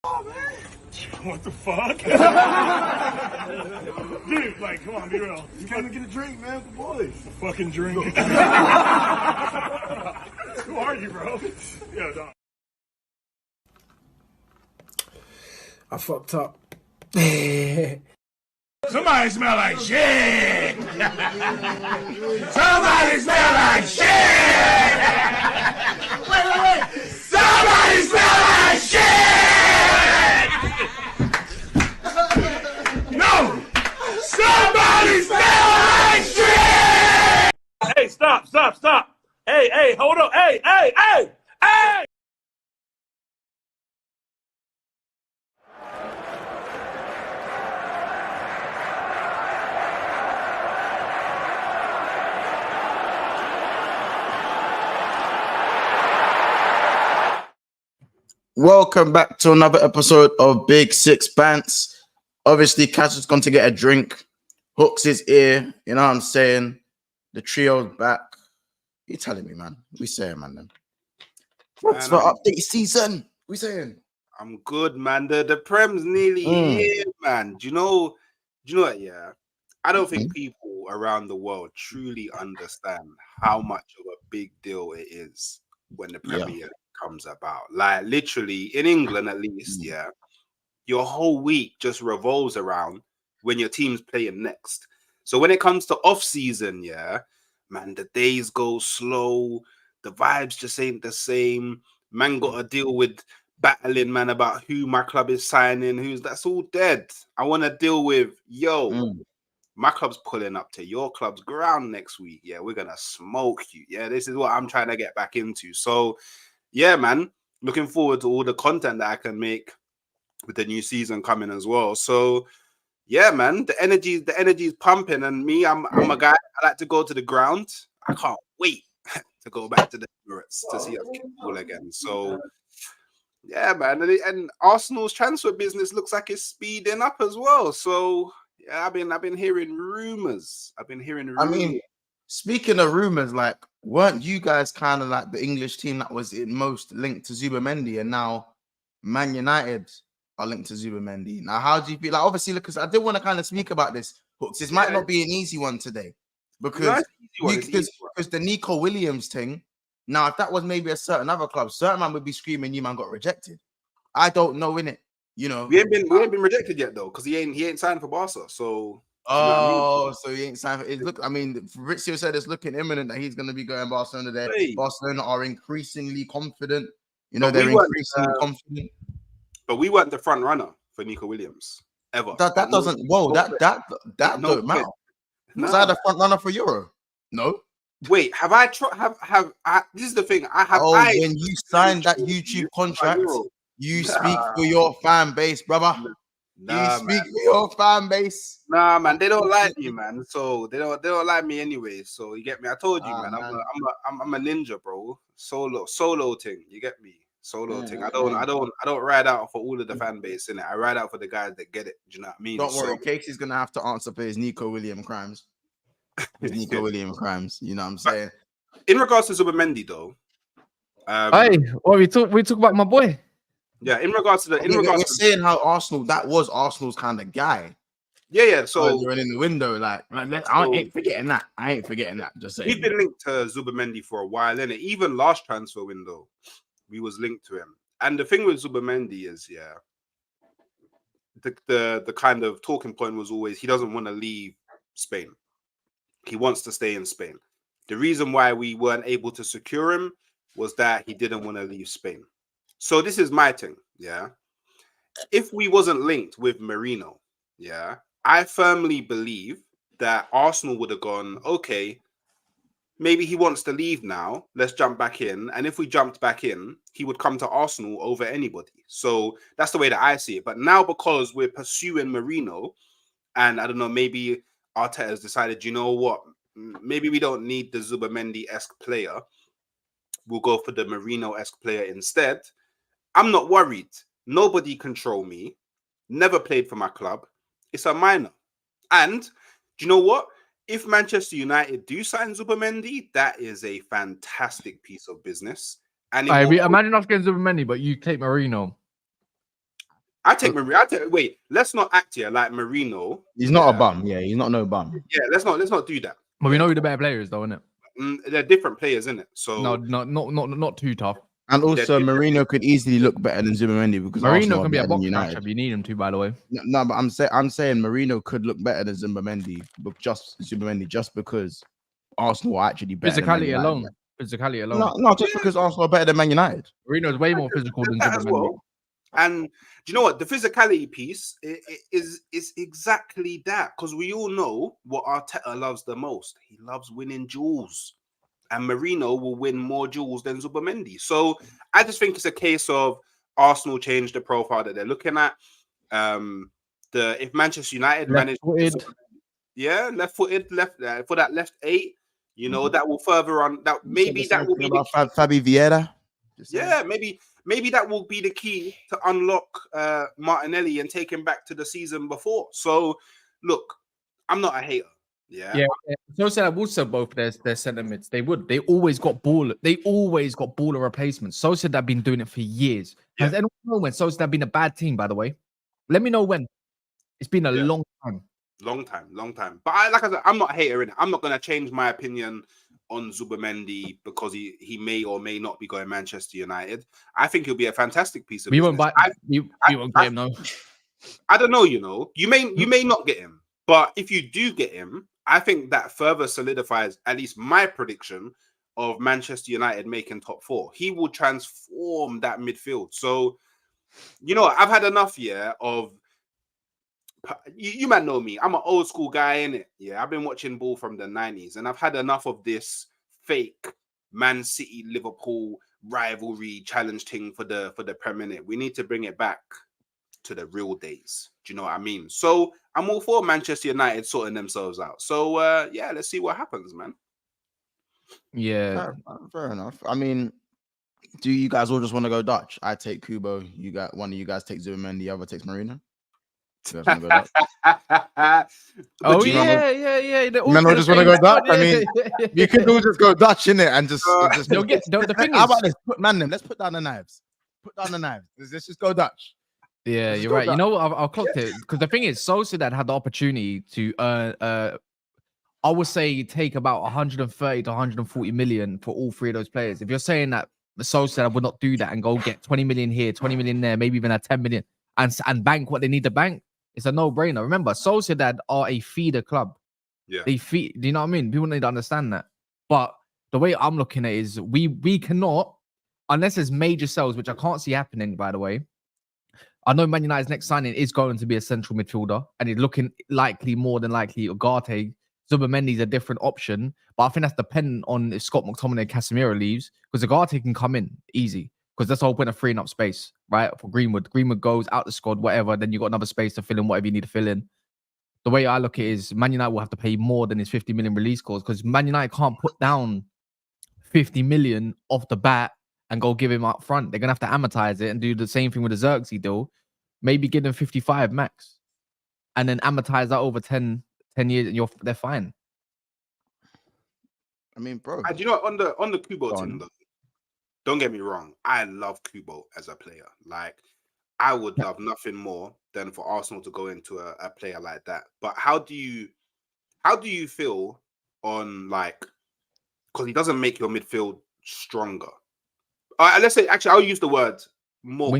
Oh, man. What the fuck? Dude, like, come on, be real. You came to get a drink, man, with the boys. A fucking drink. Who are you, bro? Yo, dog. I fucked up. Somebody smell like shit! Somebody smell like shit! Wait! Somebody smell like shit! No! Somebody smell like shit! Hey, stop! Hey, hold on. Hey! Welcome back to another episode of Big Six Bants. Obviously, Cash has gone to get a drink. Hooks is here. You know what I'm saying? The trio's back. You telling me, man? We saying, man. Then. What's for update season? We saying? I'm good, man. The Prem's nearly here, man. Do you know what? Yeah, I don't think people around the world truly understand how much of a big deal it is when the Premier comes about. Like literally in England, at least, your whole week just revolves around when your team's playing next. So when it comes to off season, man, the days go slow. The vibes just ain't the same. Man, got to deal with battling, man, about who my club is signing. That's all dead. I want to deal with my club's pulling up to your club's ground next week. Yeah, we're gonna smoke you. Yeah, this is what I'm trying to get back into. So. Yeah, man. Looking forward to all the content that I can make with the new season coming as well. So, yeah, man, the energy is pumping. And me, I'm a guy. I like to go to the ground. I can't wait to go back to the Emirates to see us kick ball again. So, yeah, man. And Arsenal's transfer business looks like it's speeding up as well. So, yeah, I've been hearing rumors. I mean, speaking of rumors, like, weren't you guys kind of like the English team that was in most linked to Zubimendi, and now Man United are linked to Zubimendi? Now, how do you feel? Like, obviously, because I did want to kind of speak about this. Hooks, this might not be an easy one today because the Nico Williams thing. Now, if that was maybe a certain other club, certain man would be screaming, "You man got rejected." I don't know, innit? You know, we ain't been rejected yet though, because he ain't signed for Barca. So. So he ain't signed for it. Look, I mean, Fabrizio said it's looking imminent that he's going to be going Barcelona there. Hey. Barcelona are increasingly confident. You know, they're increasingly confident. But we weren't the front runner for Nico Williams ever. That doesn't. That don't matter. Was I the front runner for Euro? No. Wait, have I? This is the thing. When you signed that YouTube contract, you speak for your fan base, brother. You speak for your fan base. Nah, man, they don't like me, man. So they don't like me anyway. So you get me? I told you, man. I'm a ninja, bro. Solo thing. You get me? Solo thing. I don't ride out for all of the fan base in it. I ride out for the guys that get it. Do you know what I mean? Don't worry, Casey's gonna have to answer for his Nico Williams crimes. His Nico Williams crimes. You know what I'm saying? In regards to Zubimendi, though. We talk about my boy. Yeah, in regards to we're saying how Arsenal, that was Arsenal's kind of guy. Yeah. So you're in the window, I ain't forgetting that. Just saying. He's been linked to Zubimendi for a while, innit? Even last transfer window, we was linked to him. And the thing with Zubimendi is, the kind of talking point was always he doesn't want to leave Spain. He wants to stay in Spain. The reason why we weren't able to secure him was that he didn't want to leave Spain. So this is my thing, If we wasn't linked with Merino, I firmly believe that Arsenal would have gone, okay, maybe he wants to leave now. Let's jump back in. And if we jumped back in, he would come to Arsenal over anybody. So that's the way that I see it. But now because we're pursuing Merino, and I don't know, maybe Arteta has decided, you know what? Maybe we don't need the Zubimendi-esque player. We'll go for the Merino-esque player instead. I'm not worried. Nobody control me. Never played for my club. It's a minor. And do you know what? If Manchester United do sign Zubimendi, that is a fantastic piece of business. And imagine us getting Zubimendi, but you take Merino. I take Marino. Wait, let's not act here like Marino. He's not a bum. Yeah, he's not no bum. Yeah, let's not do that. But we know who the better players, though, isn't it? They're different players, isn't it? So not too tough. And also, Marino could easily look better than Zubimendi because Marino Arsenal can be a box United. if you need him to. By the way, No, but I'm saying Marino could look better than Zubimendi, but just Zubimendi, just because Arsenal are actually better. Physicality alone. Physicality alone. No, just because Arsenal are better than Man United. Marino is way more physical than that as Zubimendi. well. And do you know what? The physicality piece is exactly that, because we all know what Arteta loves the most. He loves winning duels, and Marino will win more duels than Zubimendi. So I just think it's a case of Arsenal change the profile that they're looking at. If Manchester United manage, left-footed, for that left 8, you know, that will further on. That maybe that will be Fabi Vieira. Yeah, maybe that will be the key to unlock Martinelli and take him back to the season before. So, look, I'm not a hater. Yeah. So said I would sell both their centre mids. They would. They always got baller replacements. So said they've been doing it for years. Yeah. Has anyone know when So said have been a bad team? By the way, let me know when. It's been a long time. Long time. But like I said, I'm not a hater in it. I'm not going to change my opinion on Zubimendi because he may or may not be going Manchester United. I think he'll be a fantastic piece of. We won't buy. You won't get him, no. I don't know. You know, you may not get him, but if you do get him, I think that further solidifies at least my prediction of Manchester United making top 4. He will transform that midfield. So, you know, I've had enough of. You might know me. I'm an old school guy, innit? Yeah, I've been watching ball from the 90s, and I've had enough of this fake Man City Liverpool rivalry challenge thing for the Premier League. We need to bring it back to the real days. Do you know what I mean? So I'm all for Manchester United sorting themselves out. So let's see what happens, man. Yeah, fair enough. I mean, do you guys all just want to go Dutch? I take Kubo. One of you guys takes Zubimendi, the other takes Marino. Oh yeah. Men all just want to go Dutch. I mean, you could all just go Dutch in it and just. The thing How is, about this? Let's put down the knives. Let's just go Dutch. Yeah, you're right. Dutch. You know what? I'll clock it because the thing is, Sociedad had the opportunity to earn. I would say take about 130 to 140 million for all 3 of those players. If you're saying that the Sociedad would not do that and go get 20 million here, 20 million there, maybe even at 10 million, and bank what they need to bank. It's a no-brainer. Remember, Sociedad are a feeder club. Yeah. They feed. Do you know what I mean? People need to understand that. But the way I'm looking at it is we cannot, unless there's major sales, which I can't see happening, by the way. I know Man United's next signing is going to be a central midfielder, and it's looking more than likely Ugarte. Zubimendi is a different option, but I think that's dependent on if Scott McTominay and Casemiro leaves, because Ugarte can come in easy. Because that's the whole point of freeing up space, right? For Greenwood. Greenwood goes out the squad, whatever. Then you got another space to fill in whatever you need to fill in. The way I look at it is Man United will have to pay more than his 50 million release clause because Man United can't put down 50 million off the bat and go give him up front. They're going to have to amortize it and do the same thing with the Xerxes deal. Maybe give them 55 max and then amortize that over 10 years and they're fine. I mean, bro. And you know, on the Kubo team, though, don't get me wrong. I love Kubo as a player. Like, I would love nothing more than for Arsenal to go into a player like that. But how do you feel on, like, because he doesn't make your midfield stronger? Let's say, actually, I'll use the word more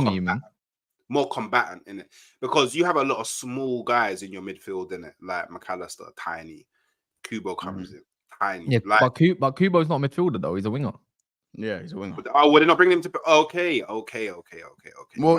combatant in it, because you have a lot of small guys in your midfield in it, like McAllister, tiny. Kubo comes in, tiny. Yeah, like, but Kubo's not a midfielder though; he's a winger. Yeah, he's a winger. Would they not bring him to? Okay. Well,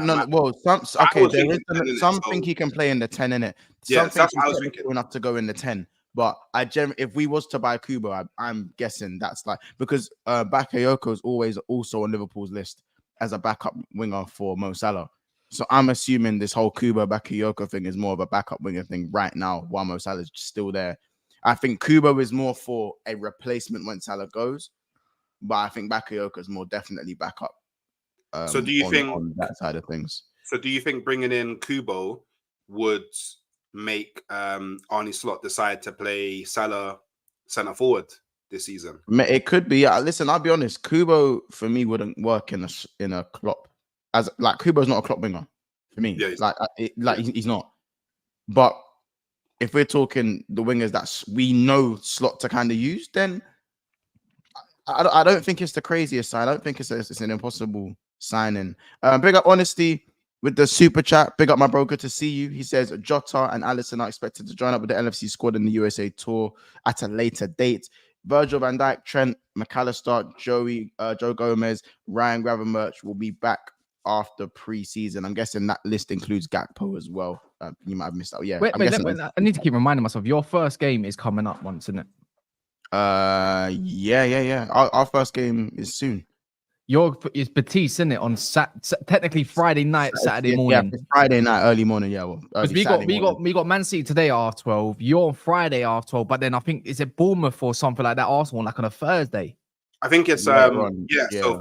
there is something he can play in the 10 in it. Yeah, something that's what I was thinking. enough to go in the 10. But if we was to buy Kubo, I'm guessing that's like, because Bakayoko is always also on Liverpool's list as a backup winger for Mo Salah. So I'm assuming this whole Kubo Bakayoko thing is more of a backup winger thing right now while Mo Salah is still there. I think Kubo is more for a replacement when Salah goes, but I think Bakayoko is more definitely backup. So do you think on that side of things? So do you think bringing in Kubo would make Arne Slot decide to play Salah centre forward this season? It could be. Yeah. Listen, I'll be honest. Kubo for me wouldn't work in a Klopp. As like Kubo's not a Klopp winger. for me. Yeah, He's not. But if we're talking the wingers that we know slot to kind of use, then I don't think it's the craziest sign. I don't think it's an impossible signing. Big up Honesty with the super chat. Big up my bro. Good to see you. He says Jota and Allison are expected to join up with the LFC squad in the USA tour at a later date. Virgil van Dijk, Trent, McAllister, Joe Gomez, Ryan Gravenberch will be back after pre-season. I'm guessing that list includes Gakpo as well. You might have missed out. Yeah. Wait, I need to keep reminding myself. Your first game is coming up once, isn't it? Yeah. Our first game is soon. It's Batiste, isn't it? On technically Friday night, Saturday morning. Yeah, Friday night, early morning. Yeah, well, we got Man City today after 12. You're on Friday after 12, but then I think is it Bournemouth or something like that? Arsenal like on a Thursday. I think it's So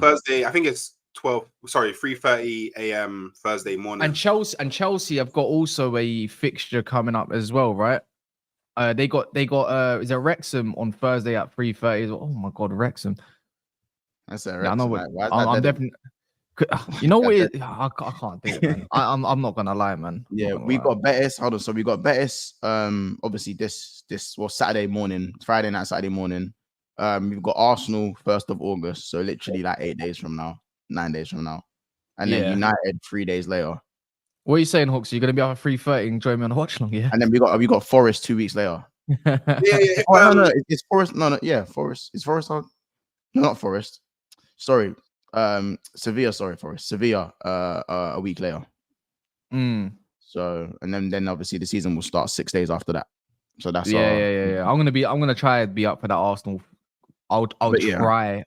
Thursday. I think it's 3:30 a.m. Thursday morning. And Chelsea have got also a fixture coming up as well, right? They got is it Wrexham on Thursday at 3:30? Oh my god, Wrexham. That's it. Yeah, I know what I'm definitely. You know what? I can't do it, man. I'm not gonna lie, man. Yeah, we got Betis. Hold on, so we got Betis. Obviously this Saturday morning, Friday night, Saturday morning. We've got Arsenal 1st of August, so literally like 8 days from now, 9 days from now, and then United 3 days later. What are you saying, Hawks? You're gonna be up at 3:30 and join me on the watch long, yeah? And then we got Forest 2 weeks later. Yeah. It's Forest. No, yeah, Forest. Is Forest on? No, not Forest. Sorry, Sevilla. Sorry, Forest. Sevilla. A week later. So, and then obviously the season will start 6 days after that. So that's yeah. I'm gonna try to be up for that Arsenal. I'll try,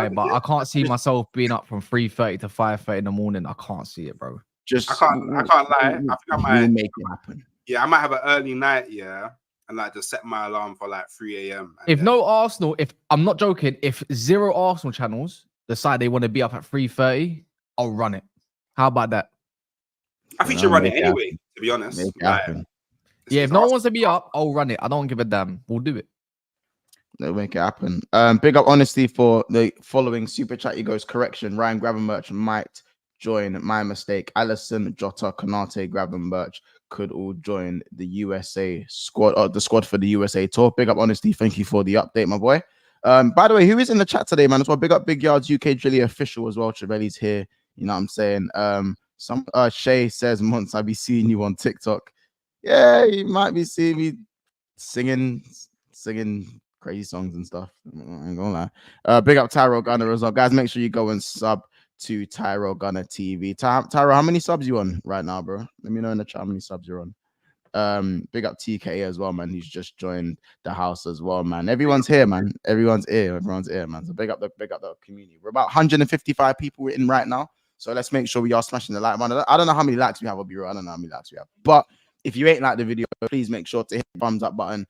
but I can't see myself being up from 3:30 to 5:30 in the morning. I can't see it, bro. I can't lie. I think I might make it happen. Yeah, I might have an early night. Yeah. And like just set my alarm for like 3 a.m. No Arsenal, if I'm not joking, if 0 Arsenal channels decide they want to be up at 3:30, I'll run it. How about that? I think you run it anyway, to be honest. If no one wants to be up, I'll run it. I don't give a damn. We'll do it. They'll make it happen. Big up Honesty for the following super chat. He goes, correction, Ryan Gravenberch might join. My mistake. Allison, Jota, Konate, Gravenberch could all join the USA squad, the squad for the USA tour. Big up Honesty. Thank you for the update, my boy. By the way, who is in the chat today, man? As well, big up Big Yards UK Drilly official as well. Trevelli's here. You know what I'm saying? Shay says, Monts, I be seeing you on TikTok. Yeah, you might be seeing me singing crazy songs and stuff. I ain't gonna lie. Big up Tyro Gunner as well. Guys, make sure you go and sub to Tyro Gunner TV. Tyro, how many subs you on right now, bro? Let me know in the chat how many subs you're on. Big up TK as well, man. He's just joined the house as well, man. Everyone's here, man. Everyone's here, man. So big up the community. We're about 155 people in right now. So let's make sure we are smashing the like button. I don't know how many likes we have, I'll I don't know how many likes we have. But if you ain't like the video, please make sure to hit the thumbs up button.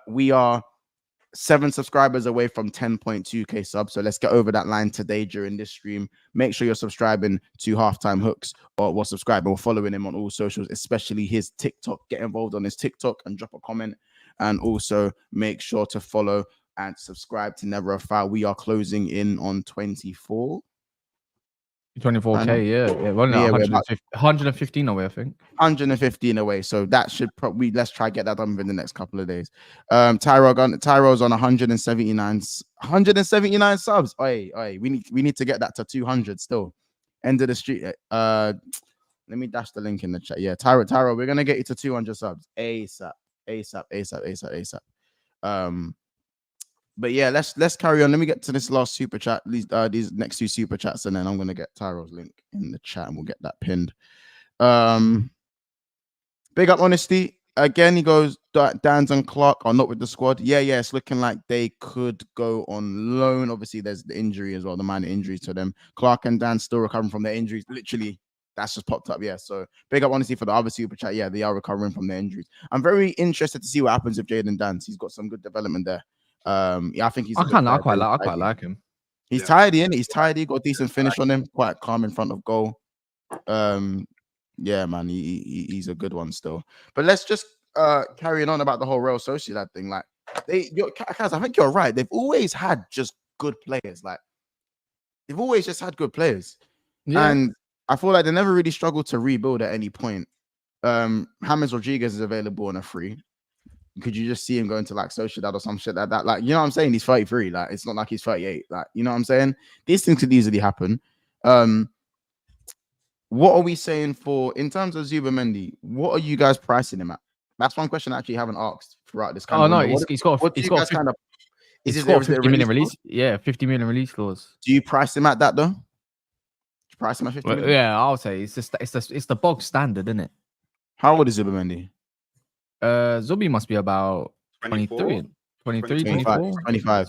We are 7 subscribers away from 10.2k subs. So let's get over that line today during this stream. Make sure you're subscribing to Halftime Hooks or subscribing or following him on all socials, especially his TikTok. Get involved on his TikTok and drop a comment. And also make sure to follow and subscribe to Never a Foul. We are closing in on 24. 24k, yeah. We're 115 away, I think. 115 away. So that should probably, let's try get that done within the next couple of days. Tyro's on 179 subs. Oi, we need to get that to 200 still. End of the street. Let me dash the link in the chat. Yeah, Tyro, we're gonna get you to 200 subs ASAP. But yeah, let's carry on. Let me get to this last super chat, these next 2 super chats, and then I'm gonna get Tyro's link in the chat and we'll get that pinned. Big up Honesty. Again, he goes, Dans and Clark are not with the squad. Yeah, it's looking like they could go on loan. Obviously, there's the injury as well, the minor injuries to them. Clark and Dan still recovering from their injuries. Literally, that's just popped up. Yeah, so big up Honesty for the other super chat. Yeah, they are recovering from their injuries. I'm very interested to see what happens with Jaden Dance. He's got some good development there. I think he's. I quite like him. He's tidy, and he's tidy. Got a decent finish on him. Quite calm in front of goal. Yeah, man, he's a good one still. But let's just carrying on about the whole Real Sociedad thing. Like Kaz, I think you're right. They've always had just good players. Like they've always just had good players. Yeah. And I feel like they never really struggled to rebuild at any point. James Rodriguez is available on a free. Could you just see him going to like Sociedad or some shit like that? Like, you know what I'm saying? He's 33. Like, it's not like he's 38. Like, you know what I'm saying? These things could easily happen. What are we saying for in terms of Zubimendi? What are you guys pricing him at? That's one question I actually haven't asked throughout this. Oh no, he's got a 50 million release. Yeah, 50 million release clause. Do you price him at that though? Price him at 50 million? Yeah, I'll say it's the bog standard, isn't it? How old is Zubimendi? Zubi must be about 23, 24, 25.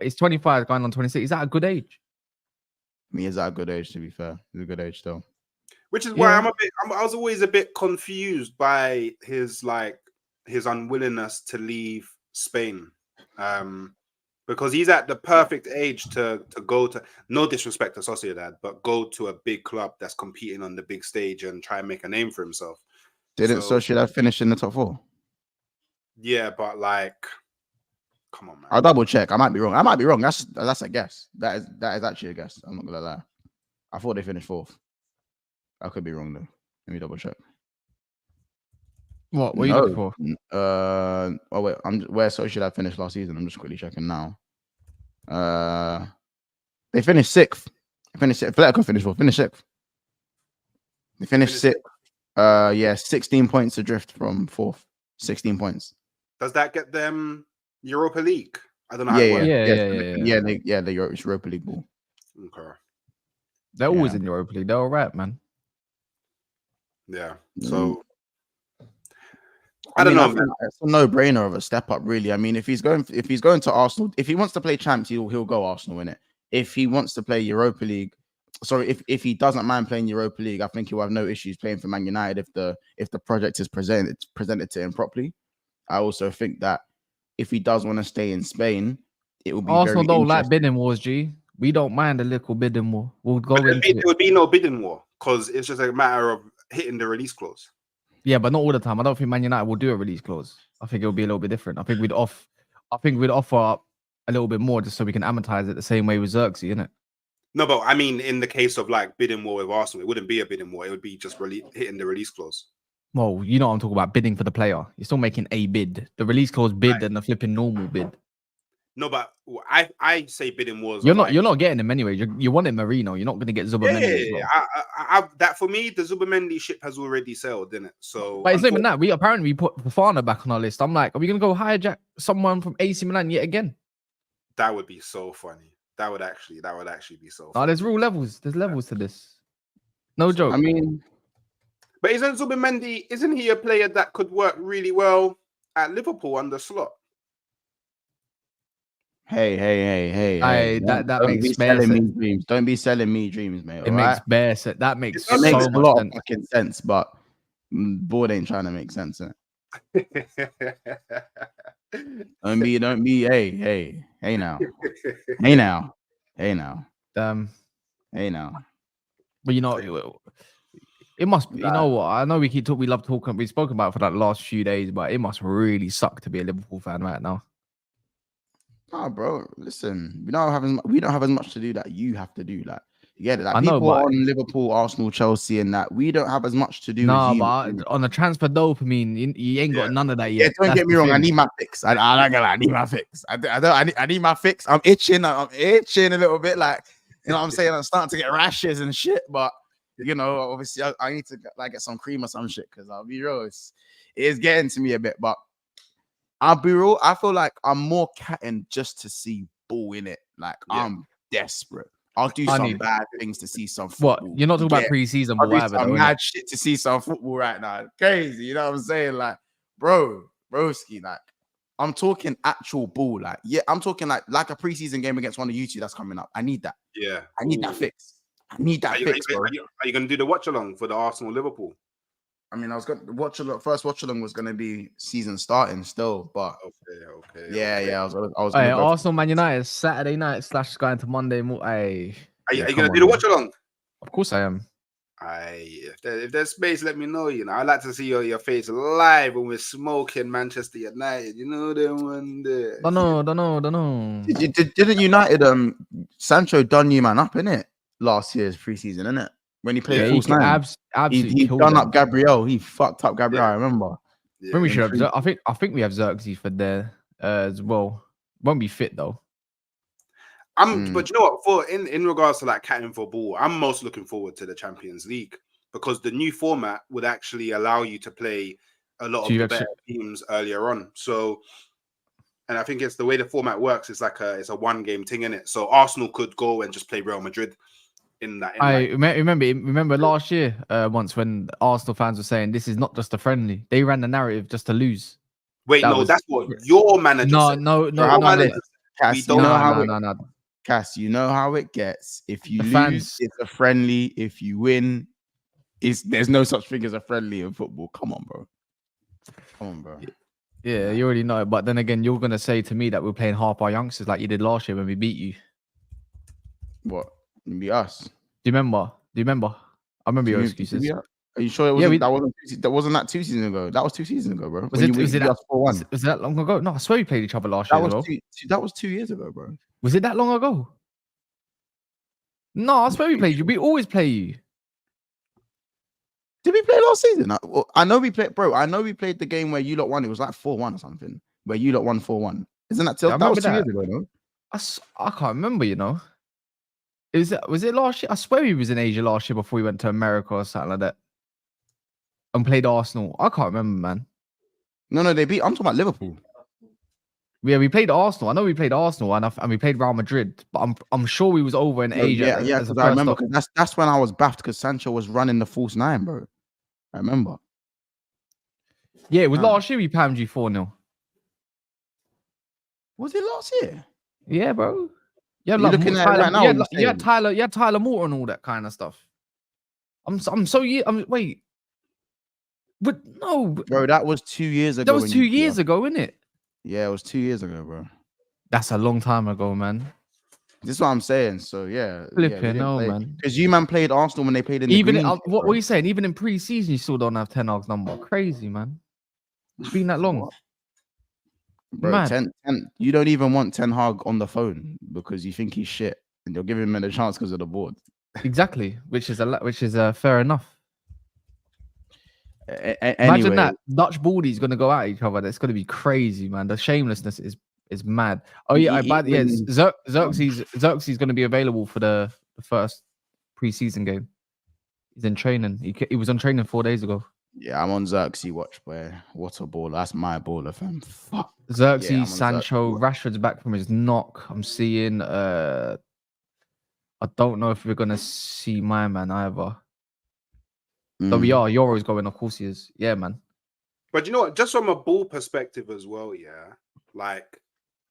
It's 25 going on 26. Is that a good age? I mean, is that a good age, to be fair? It's a good age still. Which is why I was always a bit confused by his unwillingness to leave Spain. Because he's at the perfect age to go to, no disrespect to Sociedad, but go to a big club that's competing on the big stage and try and make a name for himself. Didn't Sociedad finish in the top 4? Yeah, but like, come on, man. I'll double check. I might be wrong. That's a guess. That is actually a guess. I'm not gonna lie. I thought they finished 4th. I could be wrong though. Let me double check. What are you looking for? Oh wait, where Sociedad finished last season? I'm just quickly checking now. They finished 6th. Atletico finished 4th. Finished 6th. They finished 6th. Yeah, 16 points adrift from 4th. 16 points. Does that get them Europa League? I don't know. Yeah. The Europa League ball. Okay. They're always in Europa League. They're all right, man. Yeah. So I don't know. It's a no-brainer of a step up, really. I mean, if he's going to Arsenal, if he wants to play champs, he'll go Arsenal in it. If he wants to play Europa League, if he doesn't mind playing Europa League, I think he'll have no issues playing for Man United if the project is presented to him properly. I also think that if he does want to stay in Spain, it will be Arsenal very don't like bidding wars, G. We don't mind a little bidding war. We'll go into it. There would be no bidding war because it's just a matter of hitting the release clause. Yeah, but not all the time. I don't think Man United will do a release clause. I think it'll be a little bit different. I think we'd offer a little bit more just so we can amortize it the same way with Xerxes, innit? No, but I mean, in the case of like bidding war with Arsenal, it wouldn't be a bidding war. It would be just hitting the release clause. Well, you know what I'm talking about, bidding for the player. You're still making a bid. The release clause bid and the flipping normal bid. No, but I say bidding wars. You're not getting him anyway. You want it Marino. You're not going to get Zubimendi. Yeah. That for me, the Zubimendi ship has already sailed, didn't it? So, but it's not even that. We put Fofana back on our list. I'm like, are we going to go hijack someone from AC Milan yet again? That would be so funny. That would actually be so funny. No, there's real levels. There's levels to this. No joke. I mean, but isn't Zubimendi, isn't he a player that could work really well at Liverpool under Slot? Hey. That makes selling me dreams. Don't be selling me dreams, mate. It makes bare sense. That makes so much a lot of fucking sense, but board ain't trying to make sense. Don't be. Hey now. Hey now. But you know, it must. You know what? I know we love talking. We spoke about it for that last few days, but it must really suck to be a Liverpool fan right now. Oh, bro, listen, we don't have as much to do that you have to do. Like, you get it? Like, I know, people on Liverpool, Arsenal, Chelsea, and that we don't have as much to do. No, with you. but on the transfer dopamine, you ain't got none of that yet. Yeah, don't get me wrong. I need my fix. I need my fix. I need my fix. I'm itching a little bit. Like, you know what I'm saying? I'm starting to get rashes and shit. But you know, obviously, I need to like get some cream or some shit because I'll be real. It is getting to me a bit, but. I'll be real. I feel like I'm more catting just to see ball in it. Like I'm desperate. I'll do some bad things to see some football. What? You're not talking about preseason, but whatever. I'm mad shit to see some football right now. Crazy, you know what I'm saying? Like, broski, like I'm talking actual ball. Like, yeah, I'm talking like a preseason game against one of you two that's coming up. I need that. Yeah, I need that fix. I need that fix, bro. Are you going to do the watch along for the Arsenal Liverpool? I mean, I was going to first watch along was going to be season starting still, but okay. Yeah. I was. Arsenal Man United Saturday night / going to Monday morning. Are you going to do the watch along? Of course I am. If there's space, let me know. You know, I like to see your face live when we're smoking Manchester United. You know them one day. Don't know. Didn't United Sancho done you man up in it last year's preseason, innit? when he played Yeah, false nine. absolutely He killed done them. up Gabriel. He fucked up Gabriel. Yeah. I remember. Yeah. When we should have, Three- I think we have Xerxes for there as well. Won't be fit though. But you know what? For in regards to like catting for ball, I'm most looking forward to the Champions League because the new format would actually allow you to play a lot of the better teams earlier on. So, and I think it's the way the format works. It's like it's a 1-game thing in it. So Arsenal could go and just play Real Madrid in that. Remember last year once when Arsenal fans were saying this is not just a friendly. They ran the narrative just to lose. Wait, that's what your manager said. No. Cass, you know how Cass, you know how it gets. If you lose, it's a friendly. If you win, there's no such thing as a friendly in football. Come on, bro. Yeah, you already know. But then again, you're gonna say to me that we're playing half our youngsters like you did last year when we beat you. What? It'd be us. Do you remember? I remember your excuses. Are you sure it wasn't? That wasn't that 2 seasons ago. That was 2 seasons ago, bro. Was that long ago? No, I swear we played each other last year. That was 2 years ago, bro. Was it that long ago? No, I swear we played you. We always play you. Did we play last season? I know we played, bro. I know we played the game where you lot won. It was like 4-1 or something. Where you lot won 4-1. Isn't that that was 2 years ago, no? I can't remember, you know. Was it last year? I swear we was in Asia last year before we went to America or something like that. And played Arsenal. I can't remember, man. No, they beat. I'm talking about Liverpool. Yeah, we played Arsenal. I know we played Arsenal and we played Real Madrid, but I'm sure we was over in Asia. Yeah, because I remember. That's when I was baffed because Sancho was running the false 9, bro. I remember. Yeah, it was last year we pammed you 4-0. Was it last year? Yeah, bro. Yeah, like, looking at right now. You had Tyler Moore and all that kind of stuff. Wait. But no, bro, that was 2 years ago. That was 2 years ago, isn't it? Yeah, it was 2 years ago, bro. That's a long time ago, man. This is what I'm saying. So yeah, man. Because you man played Arsenal when they played in the even green, what are you saying? Even in pre-season, you still don't have Ten Hag's number. Crazy, man. It's been that long. Bro, you don't even want Ten Hag on the phone because you think he's shit, and you'll give him a chance because of the board. Exactly, which is fair enough. Anyway, imagine that Dutch baldies going to go at each other. That's going to be crazy, man. The shamelessness is mad. Oh yeah, Xerxes going to be available for the first pre-season game. He's in training. He was on training 4 days ago. Yeah, I'm on Xerxes watch, boy. What a baller. That's my baller, fam. Fuck. Xerxes, Sancho, Rashford's back from his knock. I'm seeing. I don't know if we're gonna see my man either. So we are. Euro's going, of course he is. Yeah, man. But you know what? Just from a ball perspective as well, yeah. Like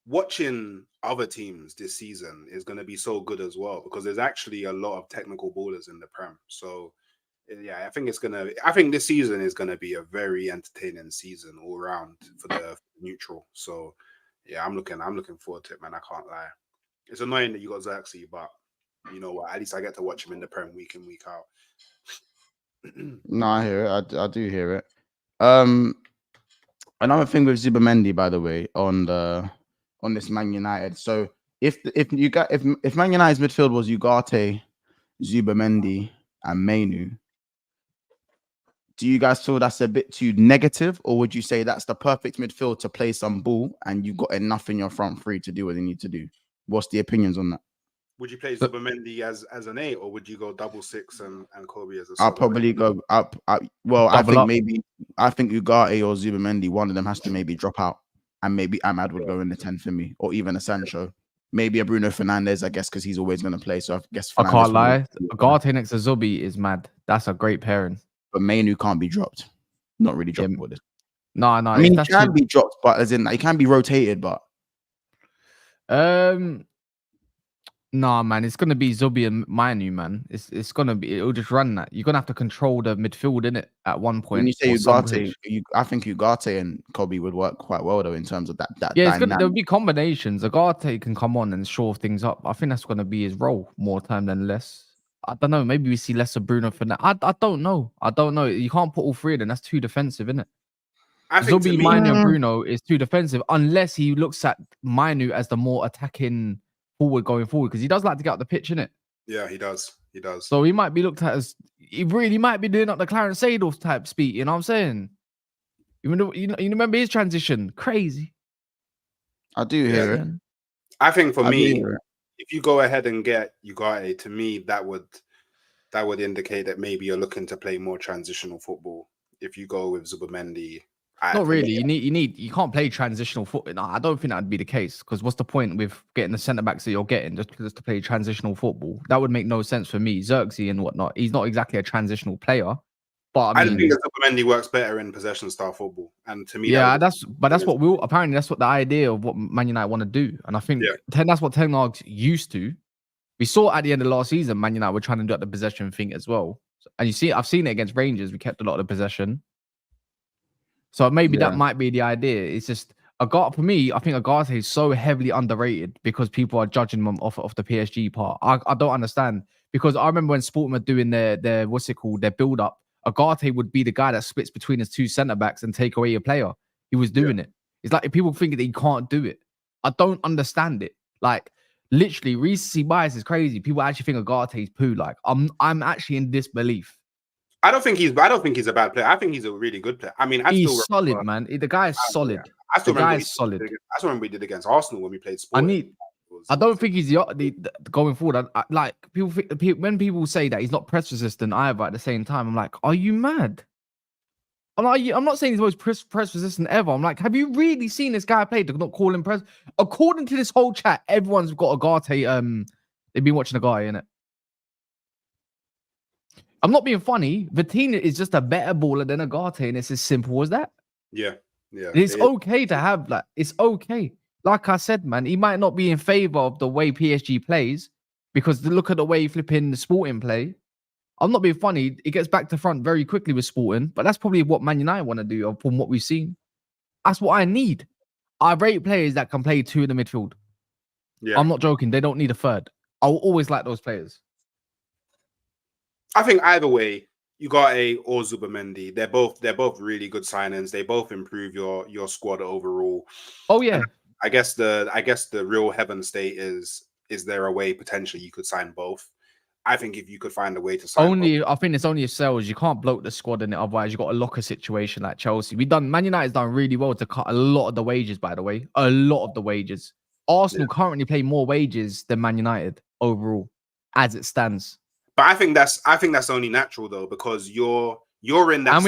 watching other teams this season is going to be so good as well because there's actually a lot of technical ballers in the Prem. So yeah, I think this season is going to be a very entertaining season all around for the neutral. So yeah, I'm looking forward to it, man. I can't lie. It's annoying that you got Xerxes, but you know what? At least I get to watch him in the Prem week in, week out. No, I hear it. I do hear it. Another thing with Zubimendi, by the way, on this Man United. So if Man United's midfield was Ugarte, Zubimendi, and Mainu, do you guys feel that's a bit too negative, or would you say that's the perfect midfield to play some ball and you've got enough in your front three to do what they need to do? What's the opinions on that? Would you play Zubimendi as an 8, or would you go 6-6 and Kobe as a? I'll probably go up. I think Ugarte or Zubimendi, one of them has to maybe drop out, and maybe Ahmad would go in the 10 for me, or even a Sancho, maybe a Bruno Fernandes, I guess, because he's always going to play. So I guess I can't lie. Ugarte next to Zubi is mad. That's a great pairing. But Mainu can't be dropped. Not really droppable. No. I mean, he can be dropped, but as in, he can be rotated, but nah, man, it's gonna be Zubi and Mainu, man. It'll just run that. You're gonna have to control the midfield, innit? At one point. When you say Ugarte, I think Ugarte and Kobe would work quite well though in terms of that. Yeah, there'll be combinations. Ugarte can come on and shore things up. I think that's gonna be his role more time than less. I don't know. Maybe we see less of Bruno for that. I don't know. You can't put all three of them. That's too defensive, isn't it? Zubi, Mainu, and Bruno is too defensive unless he looks at Mainu as the more attacking forward going forward, because he does like to get out the pitch, innit? Yeah, he does. He does. So he might be looked at as he really might be doing up the Clarence Seedorf type speed. You know what I'm saying? You remember his transition? Crazy. I do hear it. I think for I do me, hear it. if you go ahead and get Ugarte, to me that would indicate that maybe you're looking to play more transitional football. If you go with Zubimendi, Not really. You can't play transitional football. No, I don't think that'd be the case. Because what's the point with getting the centre backs that you're getting just because to play transitional football? That would make no sense for me. Xerxes and whatnot. He's not exactly a transitional player. But I mean, think that Zubimendi works better in possession style football, and to me, that's what apparently that's what the idea of what Man United want to do, and I think that's what Ten Hag's used to. We saw at the end of last season, Man United were trying to do the possession thing as well, and I've seen it against Rangers. We kept a lot of the possession, so maybe that might be the idea. It's just for me. I think Ugarte is so heavily underrated because people are judging him off the PSG part. I don't understand because I remember when Sporting were doing their their build up. Ugarte would be the guy that splits between his two centre backs and take away a player. He was doing it. It's like people think that he can't do it. I don't understand it. Like literally, recency bias is crazy. People actually think Ugarte is poo. Like I'm actually in disbelief. I don't think he's a bad player. I think he's a really good player. I mean, he's solid, man. The guy is solid. I still remember solid. I still remember we did against Arsenal when we played Sporting. I don't think he's the going forward. Like people think when people say that he's not press resistant either. At the same time, I'm like, are you mad? I'm not saying he's the most press resistant ever. I'm like, have you really seen this guy play? They're not call him press. According to this whole chat, everyone's got Ugarte. They've been watching the guy in it. I'm not being funny. Vitina is just a better baller than Ugarte, and it's as simple as that. Yeah. It's okay to have like. It's okay. Like I said, man, he might not be in favor of the way PSG plays because look at the way flipping the Sporting play. I'm not being funny. It gets back to front very quickly with Sporting, but that's probably what Man United want to do from what we've seen. That's what I need. I rate players that can play two in the midfield. Yeah. I'm not joking. They don't need a third. I'll always like those players. I think either way, Ugarte or Zubimendi, they're both really good signings. They both improve your squad overall. Oh yeah. I guess the real heaven state is there a way potentially you could sign both? I think if you could find a way to sign both. I think it's only a sales. You can't bloat the squad in it, otherwise you got a locker situation like Chelsea. Man United's done really well to cut a lot of the wages, by the way. A lot of the wages. Arsenal currently pay more wages than Man United overall, as it stands. But I think that's only natural though, because you're in that.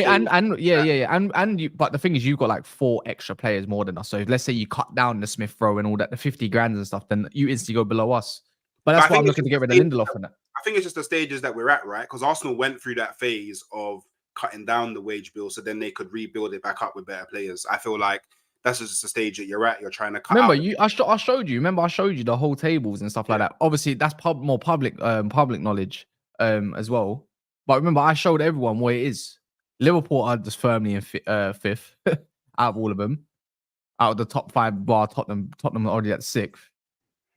But the thing is, you've got like 4 extra players more than us. So if, let's say you cut down the Smith Rowe and all that, the 50 grand and stuff, then you instantly go below us. But that's why I'm looking to get rid of Lindelof in it. I think it's just the stages that we're at, right? Because Arsenal went through that phase of cutting down the wage bill, so then they could rebuild it back up with better players. I feel like that's just the stage that you're at. You're trying to cut. Remember, I showed you. Remember, I showed you the whole tables and stuff like that. Obviously, that's more public knowledge as well. But remember, I showed everyone what it is. Liverpool are just firmly in 5th out of all of them. Out of the top 5, bar Tottenham are already at 6th.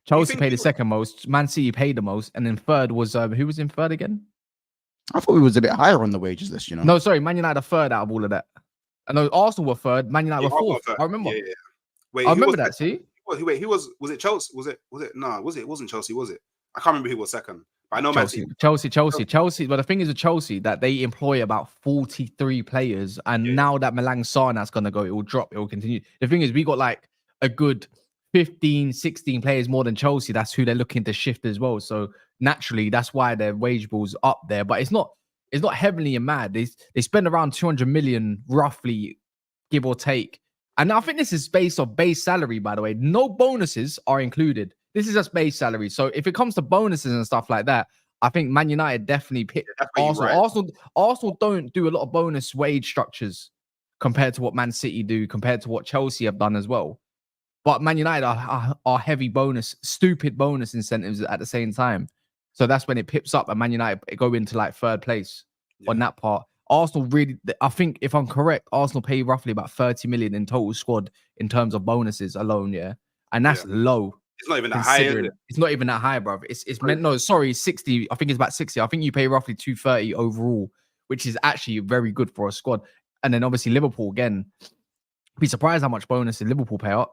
Chelsea paid the second most. Man City paid the most, and then third was who was in third again? I thought we was a bit higher on the wages list. You know? No, sorry, Man United are third out of all of that. I know Arsenal were third. Man United were 4th. I remember. Yeah. Wait, I remember that. See, wait, who was it? Chelsea? Was it? No, was it? It wasn't Chelsea, was it? I can't remember who was second. But I know Chelsea. But the thing is with Chelsea that they employ about 43 players, and now that Malang Sarna's gonna go, it will drop. It will continue. The thing is, we got like a good 15, 16 players more than Chelsea. That's who they're looking to shift as well. So naturally, that's why their wage bill's up there. But it's not heavily and mad. They spend around 200 million roughly, give or take. And I think this is based off base salary, by the way. No bonuses are included. This is just base salary. So if it comes to bonuses and stuff like that, I think Man United definitely pick Arsenal. Arsenal don't do a lot of bonus wage structures compared to what Man City do, compared to what Chelsea have done as well. But Man United are heavy stupid bonus incentives at the same time. So that's when it pips up and Man United go into like 3rd place on that part. Arsenal really, I think if I'm correct, Arsenal pay roughly about 30 million in total squad in terms of bonuses alone, and that's low. It's not even that high. It's not even that high, bro. It's meant 60. I think it's about 60. I think you pay roughly 230 overall, which is actually very good for a squad. And then obviously Liverpool again. Be surprised how much bonus Liverpool pay out.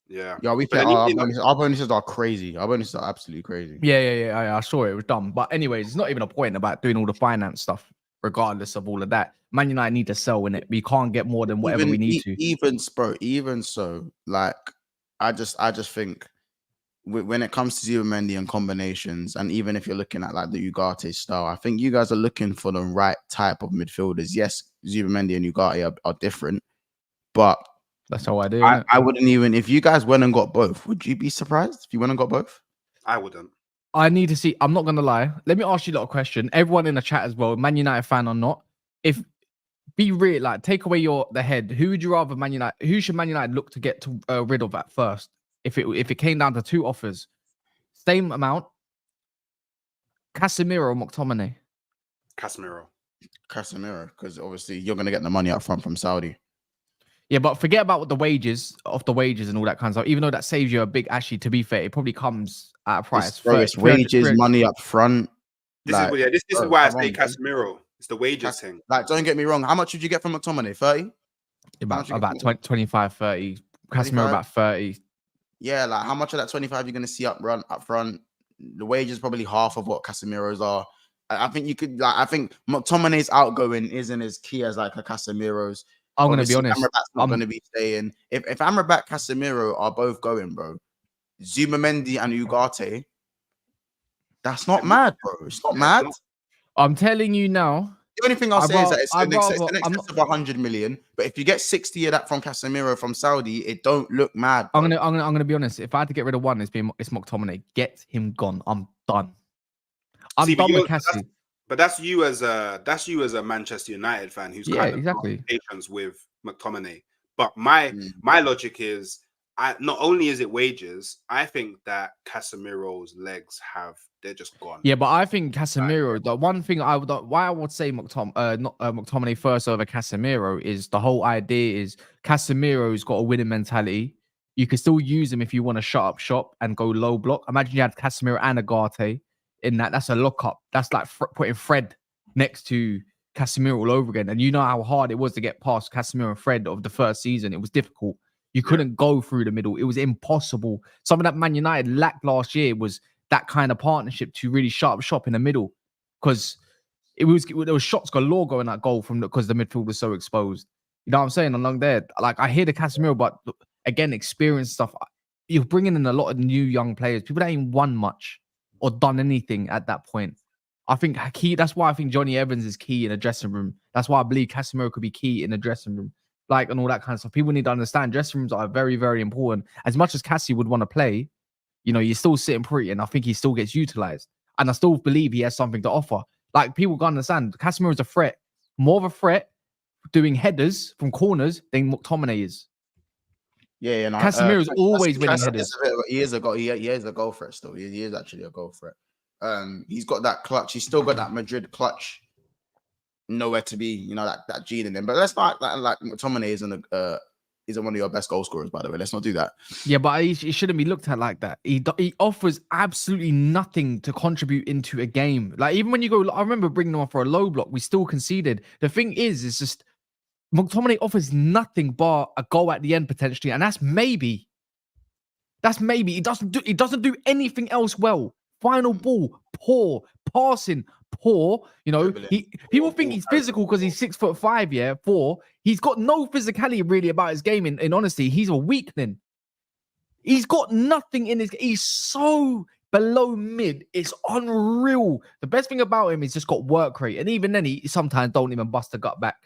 Yeah. Yeah, we But can. then Our bonuses are crazy. Our bonuses are absolutely crazy. Yeah. I saw it. It was dumb. But anyways, it's not even a point about doing all the finance stuff. Regardless of all of that, Man United need to sell in it. We can't get more than whatever we need to. Even so, like I just think when it comes to Zubimendi and combinations, and even if you're looking at like the Ugarte style, I think you guys are looking for the right type of midfielders. Yes, Zubimendi and Ugarte are different, but That's how I do. I wouldn't even, if you guys went and got both, would you be surprised if you went and got both? I wouldn't. I need to see. I'm not gonna lie. Let me ask you a little question. Everyone in the chat as well, Man United fan or not. If be real, like take away the head. Who would you rather Man United? Who should Man United look to get rid of at first? If it came down to two offers, same amount, Casemiro or McTominay? Casemiro, because obviously you're gonna get the money up front from Saudi. Yeah, but forget about the wages and all that kind of stuff. Even though that saves you a big, actually, to be fair, it probably comes at a price. It's wages, money up front. This is why I say Casemiro. It's the wages thing. Like, don't get me wrong. How much did you get from McTominay? 30? About 25, 30. Casemiro about 30. Yeah, like how much of that 25 you're gonna see up front? The wages probably half of what Casemiro's are. I think you could I think McTominay's outgoing isn't as key as like a Casemiro's. I'm going to be honest. Amrabat's not going to be staying. If Amrabat, Casemiro are both going, bro, Zubimendi and Ugarte, that's not mad, bro. It's not mad. I'm telling you now. The only thing I'll say is that it's in excess of 100 million. But if you get 60 of that from Casemiro from Saudi, it don't look mad. Bro. I'm gonna be honest. If I had to get rid of one, it's McTominay. Get him gone. I'm done. I'm done with Cassie. But that's you as a Manchester United fan who's kind of exactly patience with McTominay. But my logic is, not only is it wages, I think that Casemiro's legs they're just gone. Yeah, but I think Casemiro, the one thing I would say McTominay first over Casemiro is the whole idea is Casemiro's got a winning mentality. You can still use him if you want to shut up shop and go low block. Imagine you had Casemiro and Ugarte in that. That's a lockup. That's like putting Fred next to Casemiro all over again. And you know how hard it was to get past Casemiro and Fred of the first season. It was difficult. You couldn't go through the middle. It was impossible. Something that Man United lacked last year was that kind of partnership to really shut up shop in the middle, because there was shots galore going at goal because the midfield was so exposed. You know what I'm saying? Along there, like I hear the Casemiro, but again, experience stuff. You're bringing in a lot of new young players. People that ain't won much or done anything at that point. I think that's why I think Johnny Evans is key in a dressing room. That's why I believe Casemiro could be key in a dressing room, like, and all that kind of stuff. People need to understand dressing rooms are very, very important. As much as Cassie would want to play, you know, you're still sitting pretty, and I think he still gets utilized. And I still believe he has something to offer. Like, people gotta understand, Casemiro is a threat, more of a threat doing headers from corners than McTominay is. Yeah, no, Casemiro is always winning headers. He is a goal threat still. He is actually a goal threat. He's got that clutch. He's still got that Madrid clutch. Nowhere to be, you know, that gene in him. But let's not like McTominay isn't one of your best goal scorers, by the way. Let's not do that. Yeah, but he shouldn't be looked at like that. He offers absolutely nothing to contribute into a game. Like, even when you go, I remember bringing him on for a low block, we still conceded. The thing is, it's just McTominay offers nothing but a goal at the end potentially, and that's maybe. He doesn't do anything else well. Final ball, poor. Passing, poor. You know, people think he's physical because he's 6'5", yeah, 4. He's got no physicality really about his game. In honesty, he's a weakling. He's got nothing in his. He's so below mid. It's unreal. The best thing about him is just got work rate, and even then, he sometimes don't even bust a gut back.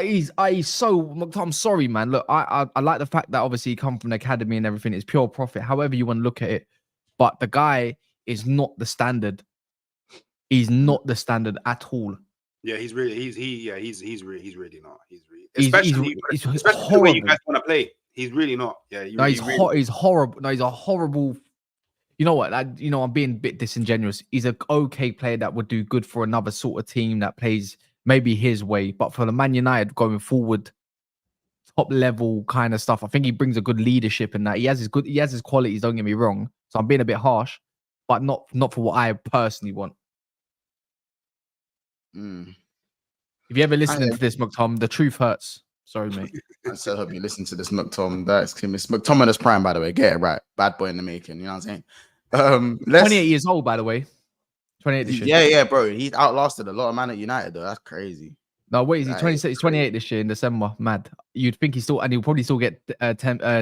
He's so. I'm sorry, man. Look, I like the fact that obviously he come from the academy and everything. It's pure profit. However you want to look at it, but the guy is not the standard. He's not the standard at all. Yeah, he's really not. Especially the way you guys want to play. He's really not. Yeah, he's horrible. No, he's a horrible. You know what? I'm being a bit disingenuous. He's an okay player that would do good for another sort of team that plays maybe his way, but for the Man United going forward, top level kind of stuff, I think he brings a good leadership in that. He has his qualities. Don't get me wrong. So I'm being a bit harsh, but not for what I personally want. If you ever listening to this, McTom, the truth hurts. Sorry, mate. I said, hope you listen to this McTom. That's Miss McTominay's prime, by the way. Get it right. Bad boy in the making. You know what I'm saying? 28 years old, by the way. 28 this year. Yeah, bro. He's outlasted a lot of man at United, though. That's crazy. No, wait, is he 26? He's 28 this year in December. Mad. You'd think he's still, and he'll probably still get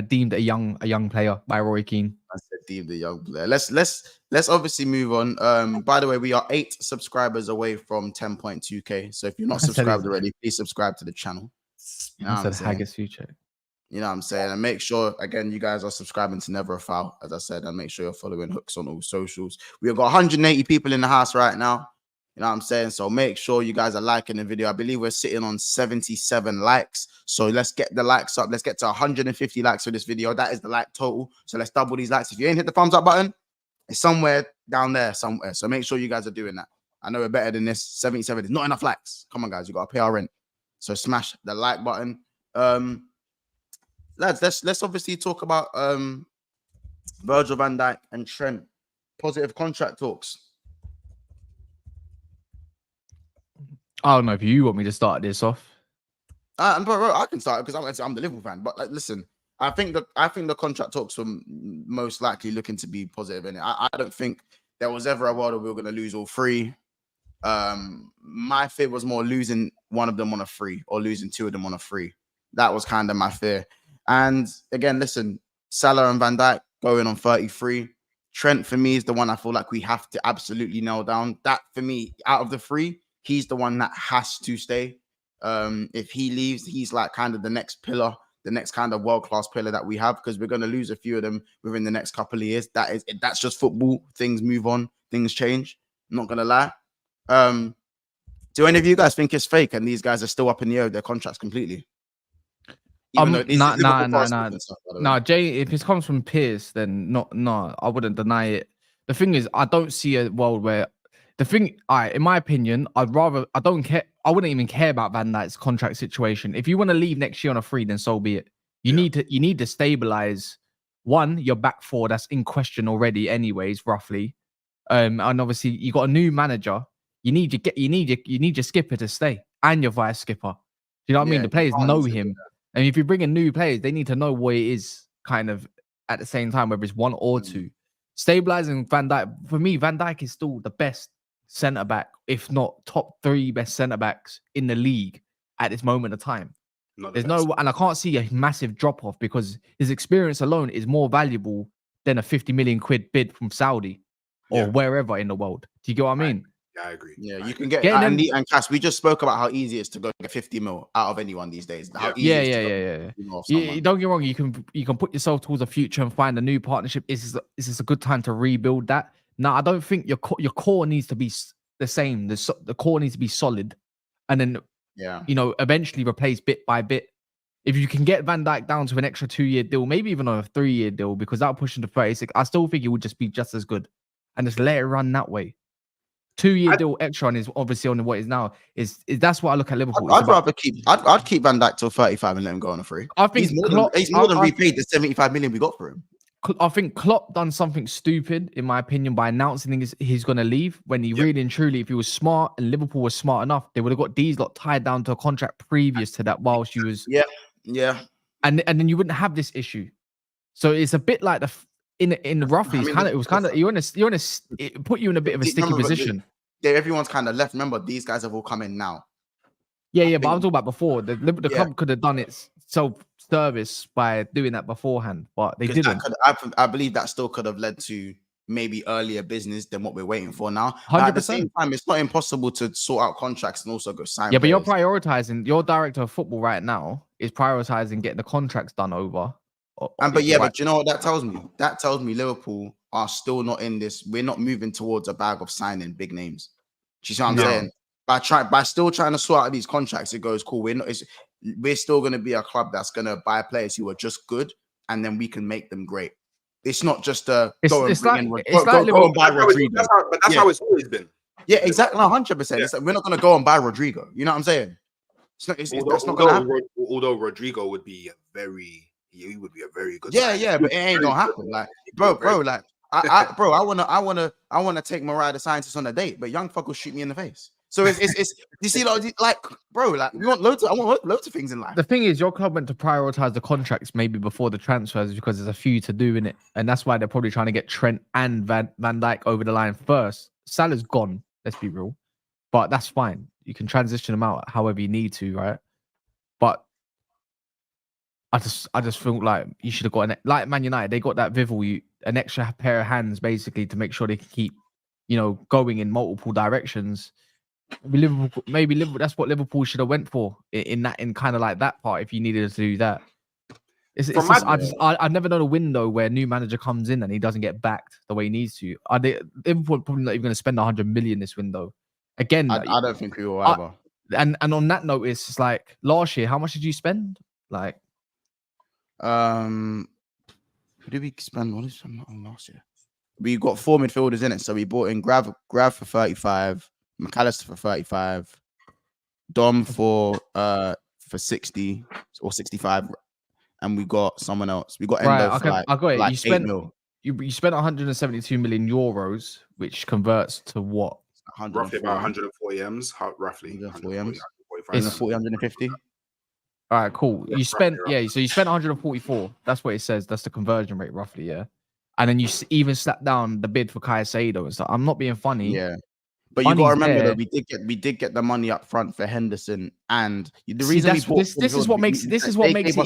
deemed a young player by Roy Keane. I said deemed a young player. Let's obviously move on. By the way, we are 8 subscribers away from 10.2k. So if you're not subscribed already, please subscribe to the channel. You know what I'm saying? Future. You know what I'm saying? And make sure, again, you guys are subscribing to Never a Foul, as I said, and make sure you're following Hooks on all socials. We've got 180 people in the house right now. You know what I'm saying? So make sure you guys are liking the video. I believe we're sitting on 77 likes. So let's get the likes up. Let's get to 150 likes for this video. That is the like total. So let's double these likes. If you ain't hit the thumbs up button, it's somewhere down there somewhere. So make sure you guys are doing that. I know we're better than this. 77 is not enough likes. Come on, guys. You got to pay our rent. So smash the like button. Lads, let's obviously talk about Virgil van Dijk and Trent. Positive contract talks. I don't know if you want me to start this off. Bro, I can start because I'm the Liverpool fan. But like, listen, I think the contract talks were most likely looking to be positive in it. I don't think there was ever a world where we were going to lose all three. My fear was more losing one of them on a free or losing two of them on a free. That was kind of my fear. And again, listen, Salah and Van Dijk going on 33. Trent for me is the one I feel like we have to absolutely nail down. That for me, out of the three, he's the one that has to stay. If he leaves, he's like kind of the next pillar, the next kind of world-class pillar that we have, because we're going to lose a few of them within the next couple of years. That's just football. Things move on. Things change. I'm not going to lie. Do any of you guys think it's fake and these guys are still up in the air with their contracts completely? Nah, Jay, if it comes from Pierce, then I wouldn't deny it. The thing is, I don't see a world where in my opinion, I don't care. I wouldn't even care about Van Dijk's contract situation. If you want to leave next year on a free, then so be it. You need to stabilize your back four that's in question already, anyways, roughly. And obviously you got a new manager. You need your skipper to stay and your vice skipper. You know what I mean? The players know him. And if you bring in new players, they need to know what it is kind of at the same time, whether it's one or two. Stabilizing Van Dijk, for me, Van Dijk is still the best centre back, if not top 3 best centre backs in the league at this moment of time. And I can't see a massive drop off because his experience alone is more valuable than a 50 million quid bid from Saudi or wherever in the world. Do you get what I mean? Yeah, I agree. Yeah, you can get and Cass. We just spoke about how easy it is to go get 50 mil out of anyone these days. How easy it is to don't get me wrong. You can put yourself towards the future and find a new partnership. Is this a good time to rebuild that? No, I don't think your core needs to be the same. The core needs to be solid, and then eventually replace bit by bit. If you can get Van Dijk down to an extra 2-year deal, maybe even on a 3-year deal, because that'll push him to 36, I still think it would just be just as good, and just let it run that way. 2-year deal extra on is obviously on what is now is that's what I look at Liverpool. I'd keep Van Dijk till 35 and let him go on a free. I think he's more than repaid the 75 million we got for him. I think Klopp done something stupid, in my opinion, by announcing he's going to leave when he really and truly, if he was smart and Liverpool was smart enough, they would have got these lot tied down to a contract previous to that whilst you was and then you wouldn't have this issue. So it's a bit like in the roughly, it put you in a bit of a sticky position. Everyone's kind of left. Remember, these guys have all come in now. But I'm talking about before. The club could have done its self-service by doing that beforehand, but they didn't. I believe that still could have led to maybe earlier business than what we're waiting for now. 100%. At the same time, it's not impossible to sort out contracts and also go sign. Yeah, but you're prioritizing. Your director of football right now is prioritizing getting the contracts done over. But you know what that tells me? That tells me Liverpool are still not in this. We're not moving towards a bag of signing big names. Do you see what I'm saying? By still trying to sort out these contracts, it goes cool. We're still going to be a club that's going to buy players who are just good, and then we can make them great. It's not just go and buy Rodrigo. That's how it's always been. Yeah, exactly. 100%. It's like, we're not going to go and buy Rodrigo. You know what I'm saying? That's not going to happen. Although Rodrigo would be he would be a very good. Yeah, but it ain't gonna happen. Like, bro, like, I wanna take Mariah the Scientist on a date, but young fuck will shoot me in the face. So it's you see like bro, like we want loads. I want loads of things in life. The thing is, your club went to prioritize the contracts maybe before the transfers because there's a few to do in it, and that's why they're probably trying to get Trent and Van Dijk over the line first. Salah's gone. Let's be real, but that's fine. You can transition them out however you need to, right? But I just feel like you should have got like Man United. They got that Vivel, an extra pair of hands basically to make sure they can keep, going in multiple directions. Maybe Liverpool. That's what Liverpool should have went for in kind of like that part. If you needed to do that, I've never known a window where a new manager comes in and he doesn't get backed the way he needs to. Liverpool probably not even going to spend 100 million this window. Again, I don't think we will either. And on that note, it's like last year. How much did you spend? Like, who did we spend? What did we spend on last year? We got 4 midfielders in it, so we bought in Grav for 35, McAllister for 35, Dom for 60 or 65, and we got someone else. We got Endo for I got it. Like you spent 8 mil. You spent 172 million euros, which converts to what? Roughly about 140 M's. Roughly 140 M's. 150. All right, cool. You spent so you spent 144. That's what it says. That's the conversion rate, roughly, yeah. And then you even slapped down the bid for Caicedo and stuff. I'm not being funny. Yeah. But you got to remember that we did get the money up front for Henderson, and the reason this is what makes it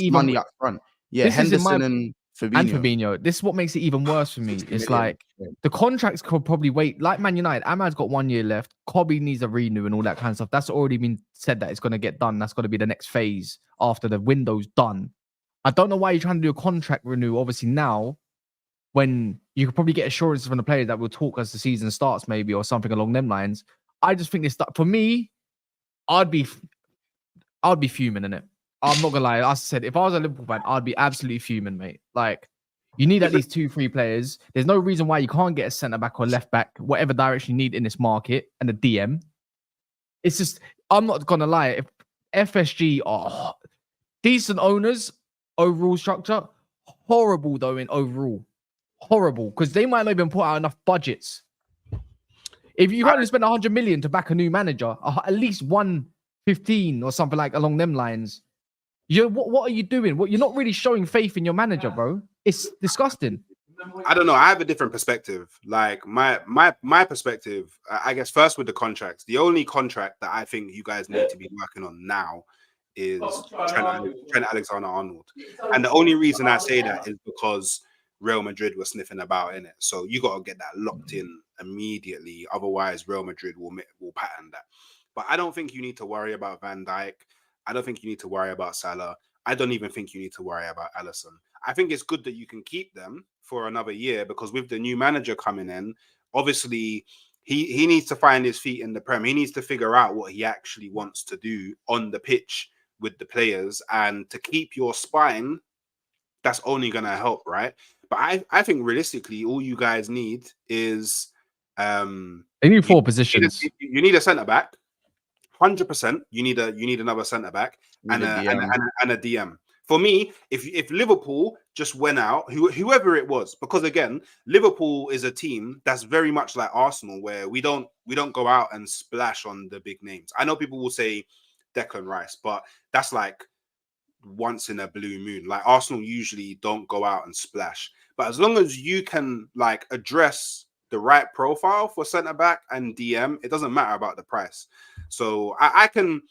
even money up front. Yeah, Henderson and Fabinho. This is what makes it even worse for me. It's like the contracts could probably wait. Like Man United, Ahmad's got 1 year left. Kobe needs a renew and all that kind of stuff. That's already been said that it's going to get done. That's going to be the next phase after the window's done. I don't know why you're trying to do a contract renew. Obviously now, when you could probably get assurances from the players that will talk as the season starts, maybe, or something along them lines. I just think this for me, I'd be fuming in it. I'm not gonna lie. As I said, if I was a Liverpool fan, I'd be absolutely fuming, mate. Like, you need at least 2-3 players. There's no reason why you can't get a centre back or left back, whatever direction you need in this market, and a DM. It's just, I'm not gonna lie. If FSG are decent owners, overall structure, horrible though in overall. Horrible, because they might not even put out enough budgets. If you can't spend 100 million to back a new manager, at least 115 or something like along them lines. What are you doing? You're not really showing faith in your manager, bro. It's disgusting. I don't know. I have a different perspective. Like my perspective, I guess first with the contracts. The only contract that I think you guys need to be working on now is Trent Alexander-Arnold. And the only reason I say that is because Real Madrid were sniffing about in it. So you got to get that locked in immediately. Otherwise, Real Madrid will pattern that. But I don't think you need to worry about Van Dijk. I don't think you need to worry about Salah. I don't even think you need to worry about Alisson. I think it's good that you can keep them for another year because with the new manager coming in, obviously he needs to find his feet in the Prem. He needs to figure out what he actually wants to do on the pitch with the players. And to keep your spine, that's only going to help, right? But I think realistically, all you guys need is they need 4 positions. You need a centre back, 100%. You need another centre back and a DM. For me, if Liverpool just went out, whoever it was, because again, Liverpool is a team that's very much like Arsenal, where we don't go out and splash on the big names. I know people will say Declan Rice, but that's like once in a blue moon. Like Arsenal usually don't go out and splash, but as long as you can like address the right profile for centre back and DM, it doesn't matter about the price. So I can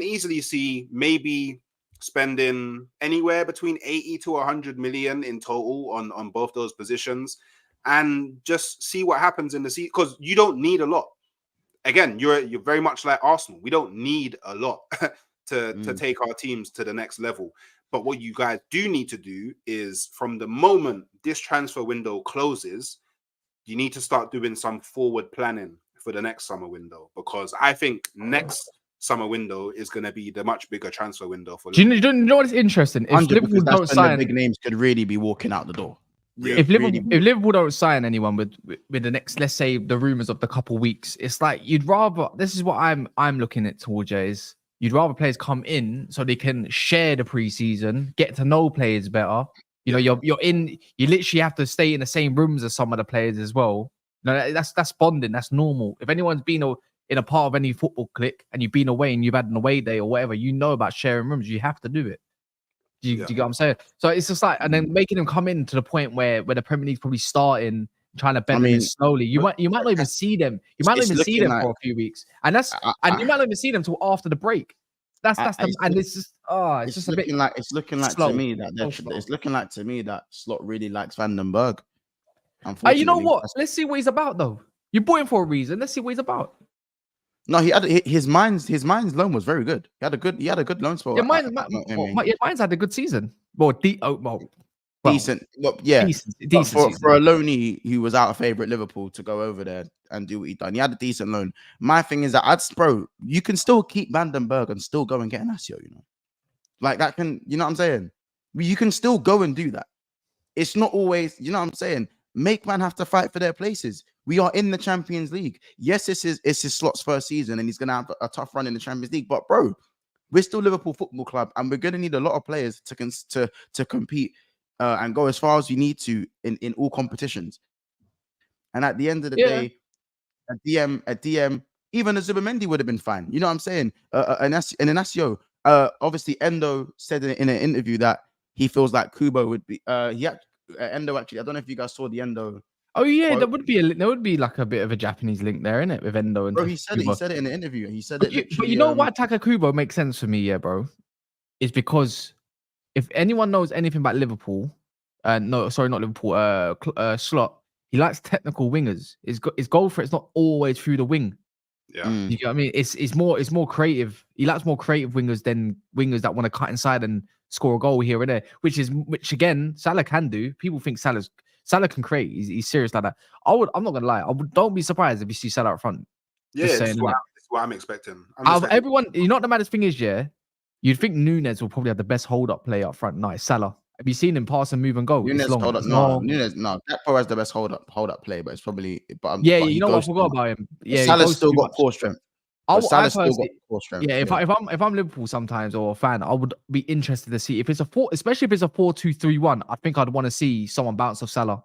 easily see maybe spending anywhere between 80 to 100 million in total on both those positions, and just see what happens in the season, because you don't need a lot. Again, you're very much like Arsenal. We don't need a lot to take our teams to the next level. But what you guys do need to do is, from the moment this transfer window closes, you need to start doing some forward planning for the next summer window, because I think next summer window is going to be the much bigger transfer window for Liverpool. Do you know what's interesting? If Liverpool don't sign, the big names could really be walking out the door. Yeah, if Liverpool don't sign anyone with the next, let's say, the rumors of the couple weeks, it's like you'd rather. This is what I'm looking at towards, is you'd rather players come in so they can share the preseason, get to know players better. You know, you literally have to stay in the same rooms as some of the players as well. No, that's bonding. That's normal. If anyone's been in a part of any football clique and you've been away and you've had an away day or whatever, you know about sharing rooms. You have to do it. Do you get what I'm saying? So it's just like, and then making them come in to the point where the Premier League's probably starting, trying to bend them in slowly. You might not even see them. You might not even see them for a few weeks, and you might not even see them till after the break. That's and it's just it's just looking a bit. It's looking like slow. to me that it's looking like to me that Slot really likes Vandenberg. Hey, you know what? Let's see what he's about, though. You bought him for a reason. Let's see what he's about. No, he had his Mainz loan was very good. He had a good loan spot. Yeah, Mainz had a good season. Well, decent. Look, yeah, decent for a loanee who was out of favourite Liverpool to go over there and do what he done. He had a decent loan. My thing is that you can still keep Vandenberg and still go and get an Asio, you know. Like that can, you know what I'm saying? You can still go and do that. It's not always, you know what I'm saying? Make man have to fight for their places. We are in the Champions League. Yes, it's his Slot's first season and he's gonna have a tough run in the Champions League. But bro, we're still Liverpool Football Club and we're gonna need a lot of players to compete and go as far as we need to in all competitions. And at the end of the day, a DM, even a Zubimendi would have been fine. You know what I'm saying? An Asio. Obviously, Endo said in an interview that he feels like Kubo would be. Endo actually. I don't know if you guys saw the Endo. Oh yeah, quote. There would be like a bit of a Japanese link there, innit, with Endo and. Bro, he said it in the interview. He said it. But you know why Taka Kubo makes sense for me, yeah, bro, is because if anyone knows anything about Liverpool, no, sorry, not Liverpool, Slot, he likes technical wingers. His goal for it's not always through the wing. Yeah, you know what I mean? It's more creative. He likes more creative wingers than wingers that want to cut inside and score a goal here and there. Which again, Salah can do. People think Salah can create. He's serious like that. I'm not gonna lie. Don't be surprised if you see Salah up front. Yeah, that's what I'm expecting. Out of everyone, you know what the maddest thing is, yeah? You'd think Nunes will probably have the best hold-up play up front. No, it's Salah. Have you seen him pass and move and go? Nunes hold up. No, Nunes, no. Gakpo has the best hold up play, but it's probably. But you know what? I forgot about him. Yeah, Salah's still got core strength. Salah's still got core strength. Yeah, if I'm Liverpool sometimes or a fan, I would be interested to see if it's especially if it's a 4-2-3-1. I think I'd want to see someone bounce off Salah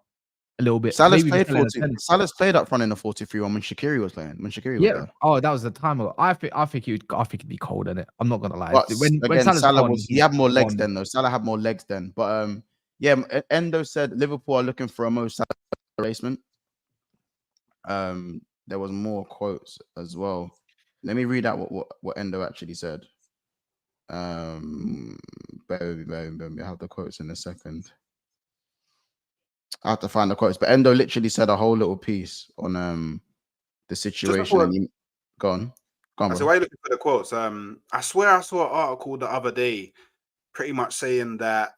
a little bit. Salah's played up front in the 4-2-3-1 when Shaqiri was playing. There. Oh, that was the time ago. I think it'd be cold in it. I'm not gonna lie. But when Salah he had more legs then though. Salah had more legs then. But Endo said Liverpool are looking for a Mo Salah replacement. There was more quotes as well. Let me read out what Endo actually said. Bear with me. I have the quotes in a second. I have to find the quotes, but Endo literally said a whole little piece on the situation. Go on. So why are you looking for the quotes? I swear I saw an article the other day, pretty much saying that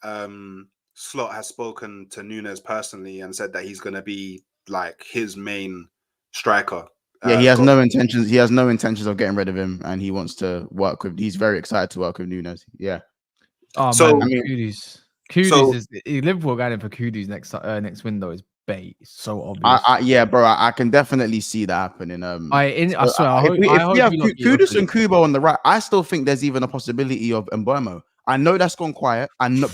Slot has spoken to Nunes personally and said that he's going to be like his main striker. Yeah, he has no intentions. He has no intentions of getting rid of him, and he wants to work with. He's very excited to work with Nunes. Yeah. Oh so, man, Kudus is Liverpool going in for Kudus next window is bait. It's so obvious. Yeah, bro, I can definitely see that happening. I swear, if we have Kudus and Kubo on the right, I still think there's even a possibility of Mbeumo. I know that's gone quiet. I know.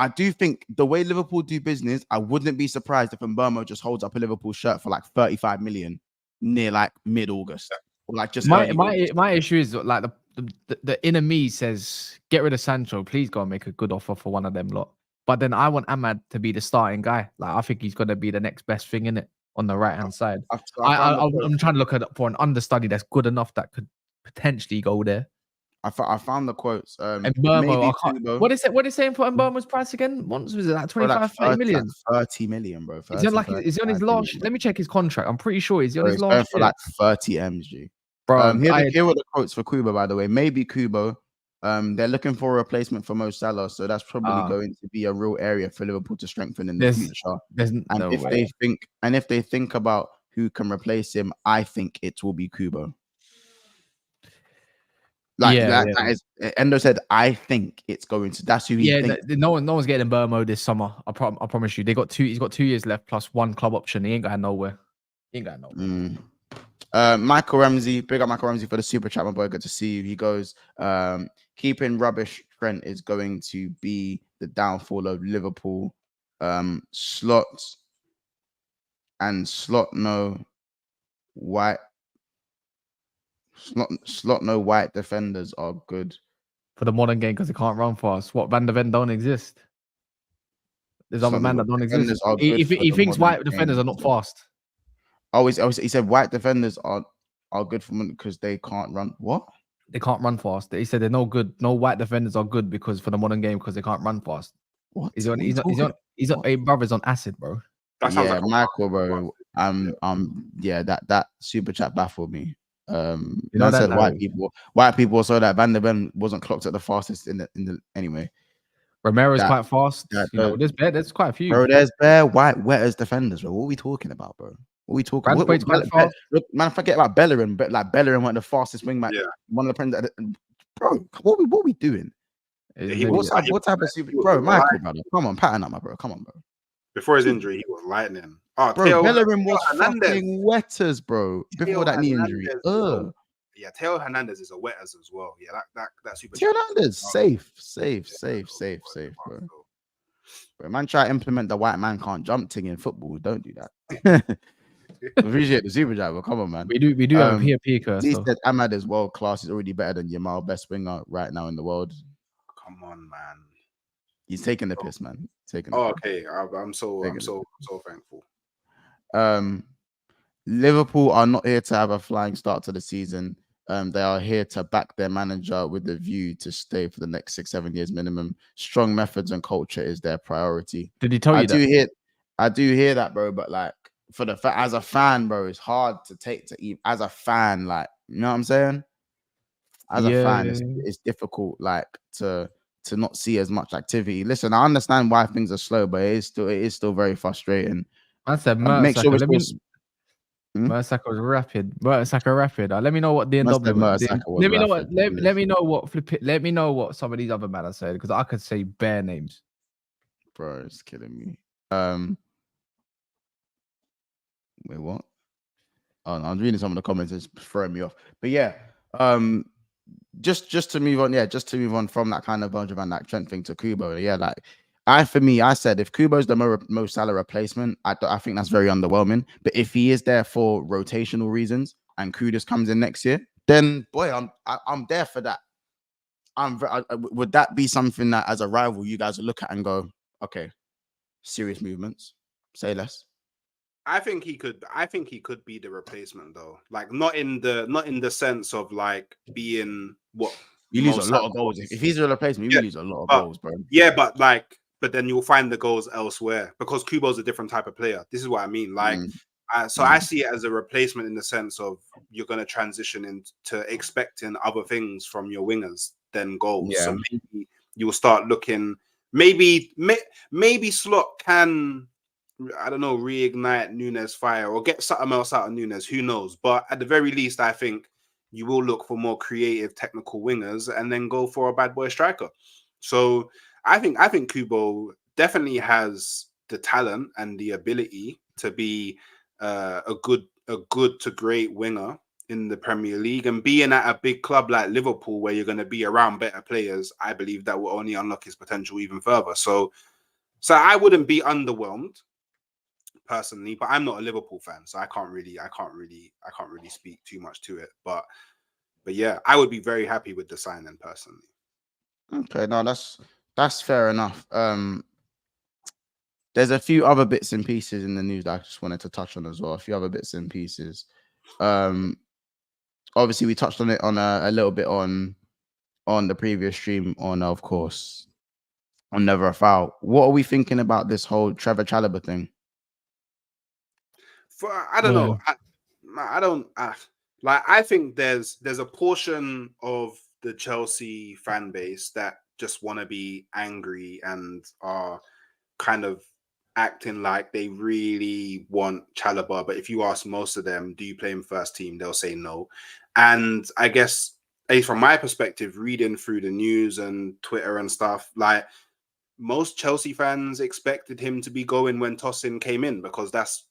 I do think the way Liverpool do business, I wouldn't be surprised if Mbeumo just holds up a Liverpool shirt for like 35 million near like mid-August. Or like just my issue is like the inner me says get rid of Sancho, please go and make a good offer for one of them lot. But then I want Ahmad to be the starting guy. Like I think he's gonna be the next best thing in it on the right hand side. I'm trying to look for an understudy that's good enough that could potentially go there. I found the quotes. Mbeumo, what is it? What is saying for Mbeumo's price again? Once was it like 25, 30 million? 30 million, bro. 30, is he on his last? Let me check his contract. I'm pretty sure he's on his last. For like 30 M's, G. Bro, here were the quotes for Kubo, by the way. Maybe Kubo. They're looking for a replacement for Mo Salah, so that's probably going to be a real area for Liverpool to strengthen in the future. If they think about who can replace him, I think it will be Kubo. That is Endo said, I think it's going to. That's who he thinks. No one's getting Mbeumo this summer. I promise you. He's got 2 years left plus 1 club option. He ain't going nowhere. Michael Ramsey, big up Michael Ramsey for the super chat, my boy. Good to see you. He goes, keeping rubbish Trent is going to be the downfall of Liverpool. Slot no white slot no white defenders are good. For the modern game, because they can't run fast. What, Van der Ven don't exist? There's other Slot man no that don't defenders exist. are good for He the thinks modern white defenders game. are not fast. He said white defenders are good for because they can't run. What? They can't run fast. He said they're no good. No white defenders are good because for the modern game because they can't run fast. What? He's on. What are you He's on. Hey, brother's on acid, bro. That sounds yeah, like Michael, bro. Yeah, that super chat baffled me. You know Man that said now. white people saw that Van der Ven wasn't clocked at the fastest in the anyway. Romero's That- quite fast. that- You know, there's quite a few. Bro, there's bare white wetters defenders, bro. What are we talking about, bro? What are we talking about? Braithwaite's quite fast. Man, forget about Bellerin, but like Bellerin went the fastest wingback. Yeah. One of the friends bro, what are we doing? he Maybe- was- What type of super he was bro, light. Michael, brother? Come on, pattern up, my bro. Come on, bro. Before his injury, he was lightning. Oh, Bro, Theo Bellerin was Hernandez. fucking wetters, bro. Before Theo that knee injury. Hernandez. Yeah, Theo Hernandez is a wetters as well. Yeah, that super. Theo Hernandez, safe, bro. Bro, man, try to implement the white man can't jump thing in football. Don't do that. Appreciate the super driver. Come on, man. We do have a PFP curse. He So. said Ahmad is world class. He's already better than Yamal, best winger right now in the world. Come on, man. He's taking the piss, man. Okay. I'm so thankful. Liverpool are not here to have a flying start to the season. They are here to back their manager with the view to stay for the next 6-7 years minimum. Strong methods and culture is their priority. Did he tell you that? I do hear that, bro. But like, as a fan, bro, it's hard to take to eat. As a fan, like, you know what I'm saying? As a fan, it's difficult, like, to not see as much activity. Listen, I understand why things are slow, but it is still very frustrating. I said, Make sure Mertesacker was rapid. Mertesacker rapid. Let me know what DNW. Let me know what flip it. Let me know what some of these other men are saying because I could say bare names. Bro, it's killing me. Wait, what? Oh, no, I'm reading some of the comments. It's throwing me off. But yeah, just to move on. Yeah, just to move on from that kind of Virgil van Dijk Trent thing to Kubo. Yeah, like. I said if Kubo's the Mo Salah replacement, I think that's very underwhelming. But if he is there for rotational reasons and Kudus comes in next year, then boy, I'm there for that. Would that be something that as a rival you guys would look at and go, okay, serious movements, say less? I think he could be the replacement though. Like not in the sense of like being what you lose a lot of goals. If he's a replacement, you lose a lot of goals, bro. Yeah, but then you'll find the goals elsewhere because Kubo's a different type of player. This is what I mean. Like, I see it as a replacement in the sense of you're going to transition into expecting other things from your wingers than goals. Yeah. So maybe you'll start looking. Maybe Slot can, I don't know, reignite Nunes' fire or get something else out of Nunes. Who knows? But at the very least, I think you will look for more creative, technical wingers and then go for a bad boy striker. So. I think Kubo definitely has the talent and the ability to be a good to great winger in the Premier League, and being at a big club like Liverpool where you're going to be around better players, I believe that will only unlock his potential even further. So I wouldn't be underwhelmed personally, but I'm not a Liverpool fan, so I can't really speak too much to it. But yeah, I would be very happy with the signing personally. Okay, no, that's fair enough. There's a few other bits and pieces in the news that I just wanted to touch on as well. A few other bits and pieces. Obviously, we touched on it on a little bit on the previous stream on, of course, on Never a Foul. What are we thinking about this whole Trevor Chalobah thing? I don't know. I think there's a portion of the Chelsea fan base that just want to be angry and are kind of acting like they really want Chalobah. But if you ask most of them, do you play him first team? They'll say no. And I guess, at least from my perspective, reading through the news and Twitter and stuff, like most Chelsea fans expected him to be going when Tosin came in, because that's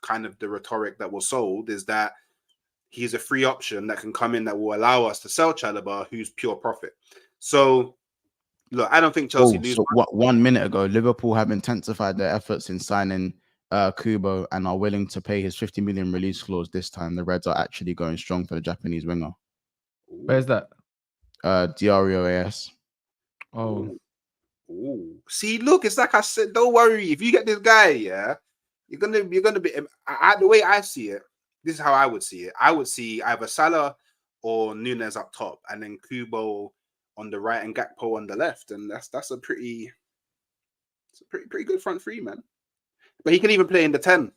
kind of the rhetoric that was sold, is that he's a free option that can come in that will allow us to sell Chalobah, who's pure profit. So, look, I don't think Chelsea lose. So what, 1 minute ago, Liverpool have intensified their efforts in signing Kubo and are willing to pay his 50 million release clause this time, the Reds are actually going strong for the Japanese winger. Where's that? DREOAS. Oh, Ooh. See, look, it's like I said, don't worry. If you get this guy, yeah, you're gonna be the way I see it, this is how I would see it. I would see either Salah or Nunes up top, and then Kubo on the right and Gakpo on the left. And that's a pretty good front three, man. But he can even play in the 10.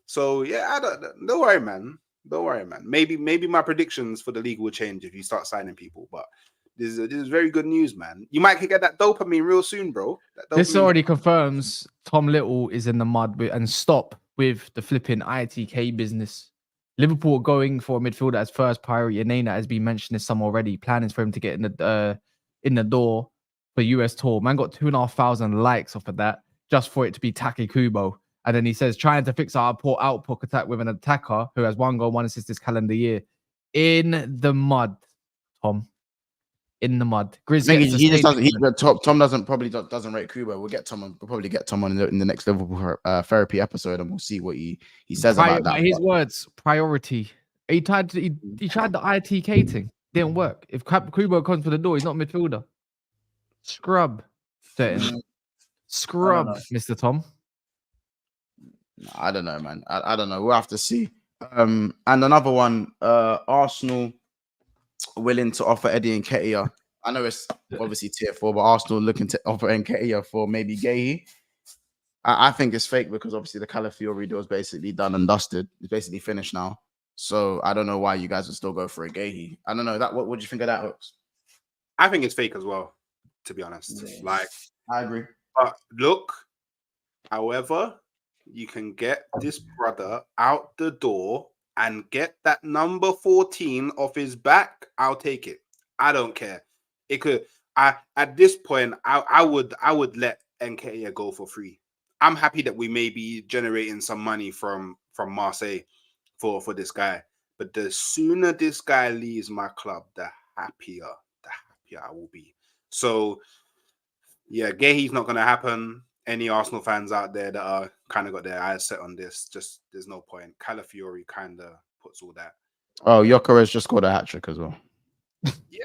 So yeah, don't worry, man. Don't worry, man. Maybe my predictions for the league will change if you start signing people, but this is very good news, man. You might get that dopamine real soon, bro. this already confirms Tom Little is in the mud and stop with the flipping ITK business. Liverpool going for a midfielder as first priority. Nena has been mentioned this some already. Plan is for him to get in the door for US tour. Man got 2,500 likes off of that just for it to be Take Kubo. And then he says, trying to fix our poor output attack with an attacker who has 1 goal, 1 assist this calendar year. In the mud, Tom. In the mud. Grizz He just doesn't. Tom doesn't rate Kubo. We'll probably get Tom on in the next Liverpool therapy episode, and we'll see what he says about that. His words, priority. He tried the ITK thing. Didn't work. If Kubo comes for the door, he's not a midfielder. Scrub. Scrub, Mr. Tom. I don't know, man. I don't know. We'll have to see. And another one, Arsenal willing to offer Eddie Nketiah. I know it's obviously tier 4, but Arsenal looking to offer Nketiah for maybe Gahey. I think it's fake because obviously the Calafiori deal is basically done and dusted. It's basically finished now. So I don't know why you guys would still go for a Gahey. I don't know. What do you think of that, Hooks? I think it's fake as well, to be honest. Yeah. Like, I agree. But look, however, you can get this brother out the door and get that number 14 off his back, I'll take it. I don't care. It could. At this point, I would let Nketiah go for free. I'm happy that we may be generating some money from Marseille for this guy. But the sooner this guy leaves my club, the happier I will be. So yeah, Gahey's not gonna happen. Any Arsenal fans out there that are kind of got their eyes set on this, just there's no point. Calafiori kind of puts all that. Oh, Gyökeres just scored a hat-trick as well. Yeah,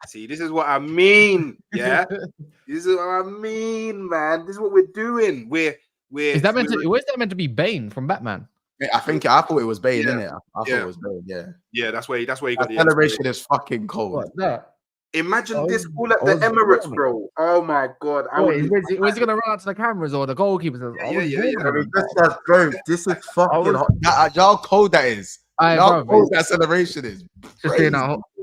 see, this is what I mean. Yeah, this is what I mean, man. This is what we're doing. Where's that meant to be Bane from Batman? I thought it was Bane, innit? I thought it was Bane. Yeah, that's where you got the celebration is fucking cold. What's that? Imagine this all at the Emirates, bro. Oh my god! Was he gonna run out to the cameras or the goalkeeper? This is fucking hot. Y'all cold that is. Y'all cold that celebration is.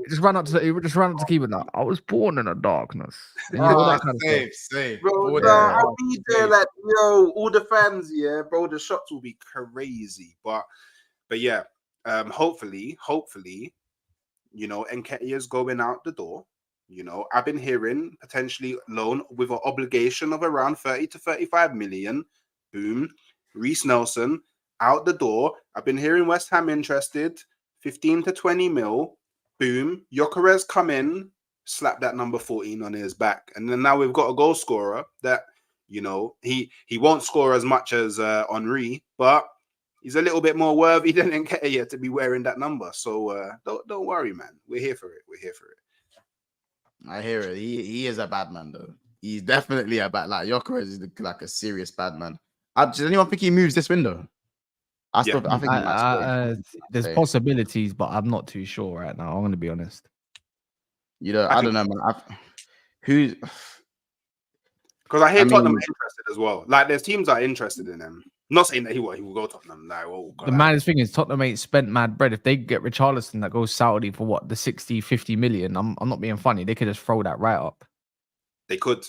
Just run up to keep it. I was born in the darkness. Same. Bro, I'll be there like, yo, all the fans, yeah, bro. The shots will be crazy, but yeah, hopefully, you know, Nketiah's going out the door. You know, I've been hearing potentially loan with an obligation of around 30 to 35 million. Boom. Reece Nelson out the door. I've been hearing West Ham interested, 15 to 20 mil. Boom. Gyökeres come in, slap that number 14 on his back. And then now we've got a goal scorer that, you know, he won't score as much as Henry, but he's a little bit more worthy than Nketiah to be wearing that number. So don't worry, man. We're here for it. I hear it. He is a bad man, though. He's definitely a bad. Like Gyökeres is like a serious bad man. Does anyone think he moves this window? I think he might there's possibilities, but I'm not too sure right now. I'm going to be honest. You know, I don't know, man. Because I hear Tottenham are interested as well. Like, there's teams that are interested in him. Not saying that he will go to Tottenham. No, the maddest thing is Tottenham ain't spent mad bread. If they get Richarlison that goes Saudi for what, the 60, 50 million, I'm not being funny. They could just throw that right up. They could.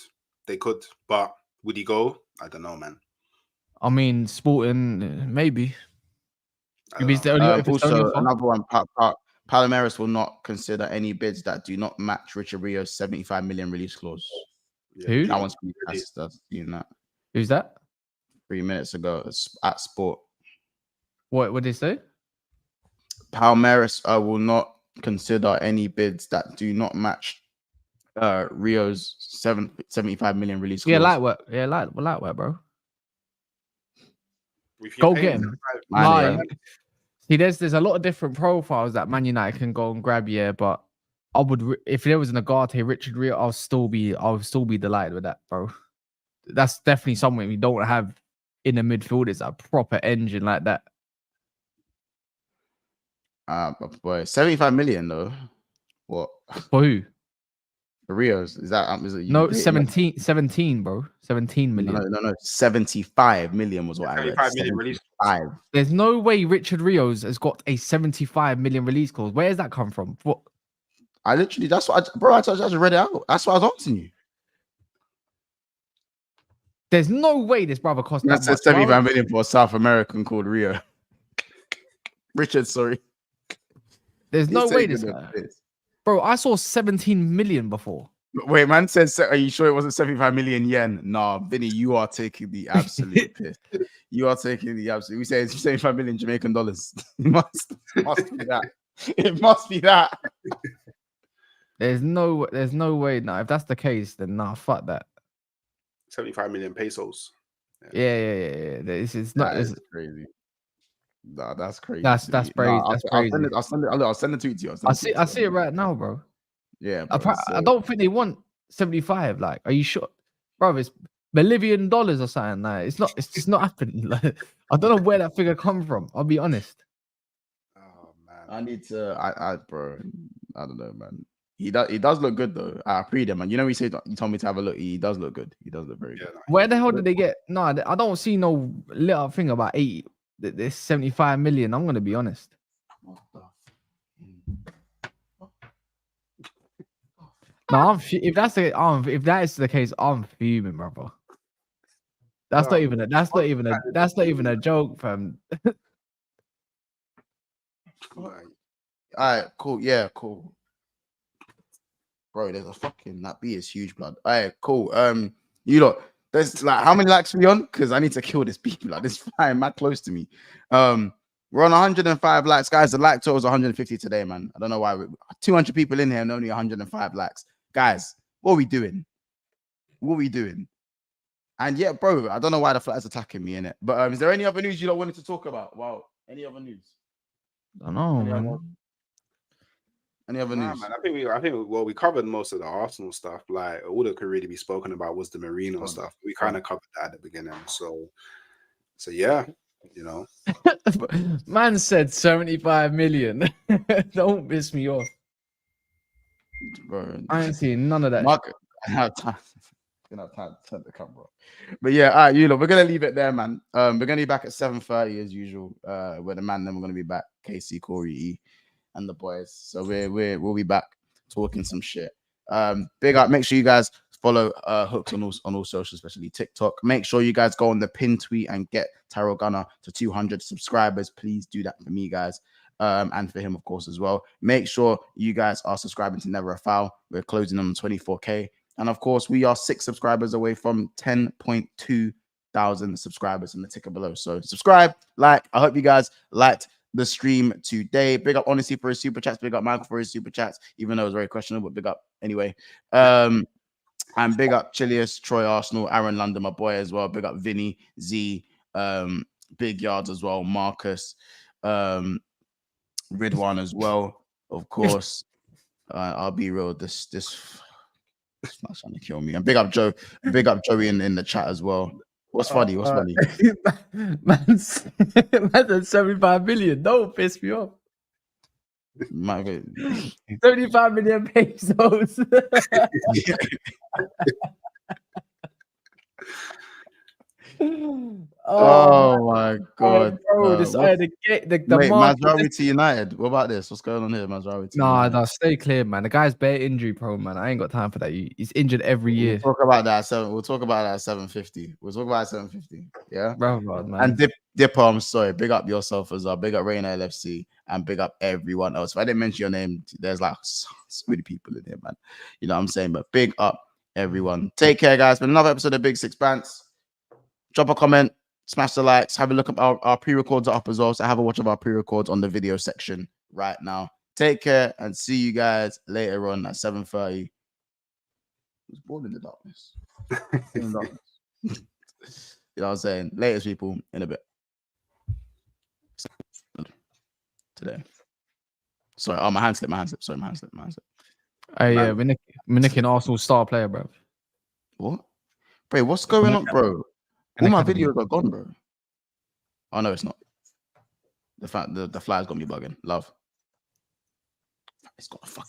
But would he go? I don't know, man. I mean, Sporting, maybe. Also, another one, Palmeiras will not consider any bids that do not match Richard Rio's 75 million release clause. Yeah. Who? That one's seen that. Who's that? 3 minutes ago at Sport. What did they say? Palmeiras will not consider any bids that do not match Rio's 75 million release clause. Yeah, light work. Yeah, light work, bro. If you're Go paying get him. 75 Man, Like, see, there's a lot of different profiles that Man United can go and grab, yeah. But I would, if there was an Agate, Richard Rio, I'll still be delighted with that, bro. That's definitely something we don't have in the midfield. Is a proper engine like that. boy, 75 million though. What? For who? For Rios? Is it you? No, 17, bro. 17 No, million. no. 75 million was what I read. 75 million release. 75. There's no way Richard Rios has got a 75 million release clause. Where does that come from? What? I literally, that's what I just read it out. That's what I was asking you. There's no way this brother cost that That's much. 75 million for a South American called Rio. Richard, sorry. There's no way this taking guy. the piss. Bro, I saw 17 million before. Wait, man says, are you sure it wasn't 75 million yen? Nah, Vinny, you are taking the absolute piss. You are taking the absolute. We say it's 75 million Jamaican dollars. It must be that. It must be that. There's no way. Nah, if that's the case, then nah, fuck that. 75 million pesos. Yeah. This is not. That is crazy. Nah, that's crazy. That's crazy. Nah, That's crazy. I'll send the tweet to you. I see it right now, bro. Yeah, bro, I don't think they want 75. Like, are you sure, bro? It's Bolivian dollars or something. Like, it's not. It's just not happening. Like, I don't know where that figure come from. I'll be honest. Oh man. I need to. Bro, I don't know, man. He does look good though. I appreciate him, man. You know, you told me to have a look. He does look good. He does look very good. Where the hell did they get? No, I don't see no little thing about 80. This 75 million. I'm gonna be honest. No, if that is the case, I'm fuming, brother. That's not even a joke, fam. All right, cool. Yeah, cool. Bro, there's a fucking that B is huge, blood. All right, cool. You lot, there's like how many likes are we on? Because I need to kill this beat, like this fine, man, close to me. We're on 105 likes, guys. The like total is 150 today, man. I don't know why. 200 people in here and only 105 likes, guys. What are we doing? What are we doing? And yeah, bro, I don't know why the flat's attacking me in it. But is there any other news you lot wanted to talk about? Wow, any other news? I don't know, man. Any other news? Man, I think we covered most of the Arsenal stuff. Like all that could really be spoken about was the Merino stuff. We kind of covered that at the beginning. So yeah, you know. Man said 75 million. Don't piss me off. Bro, I ain't seeing none of that. Mark, I have time. I have time to turn the camera. But yeah, all right, you lot, we're gonna leave it there, man. We're gonna be back at 7:30 as usual. With the man, then we're gonna be back. KC, Corey, E, and the boys. So we'll be back talking some shit. Big up. Make sure you guys follow Hooks on all socials, especially TikTok. Make sure you guys go on the pin tweet and get Tyrell Gunner to 200 subscribers. Please do that for me, guys. And for him, of course, as well. Make sure you guys are subscribing to Never a Foul. We're closing on 24K. And of course, we are 6 subscribers away from 10.2 thousand subscribers in the ticker below. So subscribe, like. I hope you guys liked the stream today. Big up Honesty for his super chats. Big up Michael for his super chats, even though it was very questionable, but big up anyway. And big up Chilius, Troy Arsenal, Aaron London, my boy as well. Big up Vinny, Z, Big Yards as well, Marcus, Ridwan as well, of course. I'll be real. This not trying to kill me. And big up Joe, big up Joey in the chat as well. What's funny? What's funny? Man said 75 million. Don't piss me off. 75 million pesos. Oh my god, bro! The mate, market. Mazraoui to United. What about this? What's going on here, Mazraoui to United? No, stay clear, man. The guy's bare injury prone, man. I ain't got time for that. He's injured every year. We'll talk about that. We'll talk about that at 7:50. We'll talk about 7:50. Yeah, bro, man. And Dipper, I'm sorry. Big up yourself as well. Big up Reina LFC and big up everyone else. If I didn't mention your name, there's like so many people in here, man. You know what I'm saying? But big up everyone. Take care, guys. Been another episode of Big Six Bants. Drop a comment, smash the likes, have a look at our pre-records are up as well. So have a watch of our pre-records on the video section right now. Take care and see you guys later on at 7:30. Who's born in the darkness? In the darkness. You know what I'm saying? Latest people in a bit. today. Sorry, my hand slipped. Sorry, my hand slipped. Hey, yeah, we're nicking Arsenal's star player, bro. What? Bro, what's going on, bro? All my videos are gone, bro. Oh no, it's not. The fly's got me bugging. Love. It's got a fucking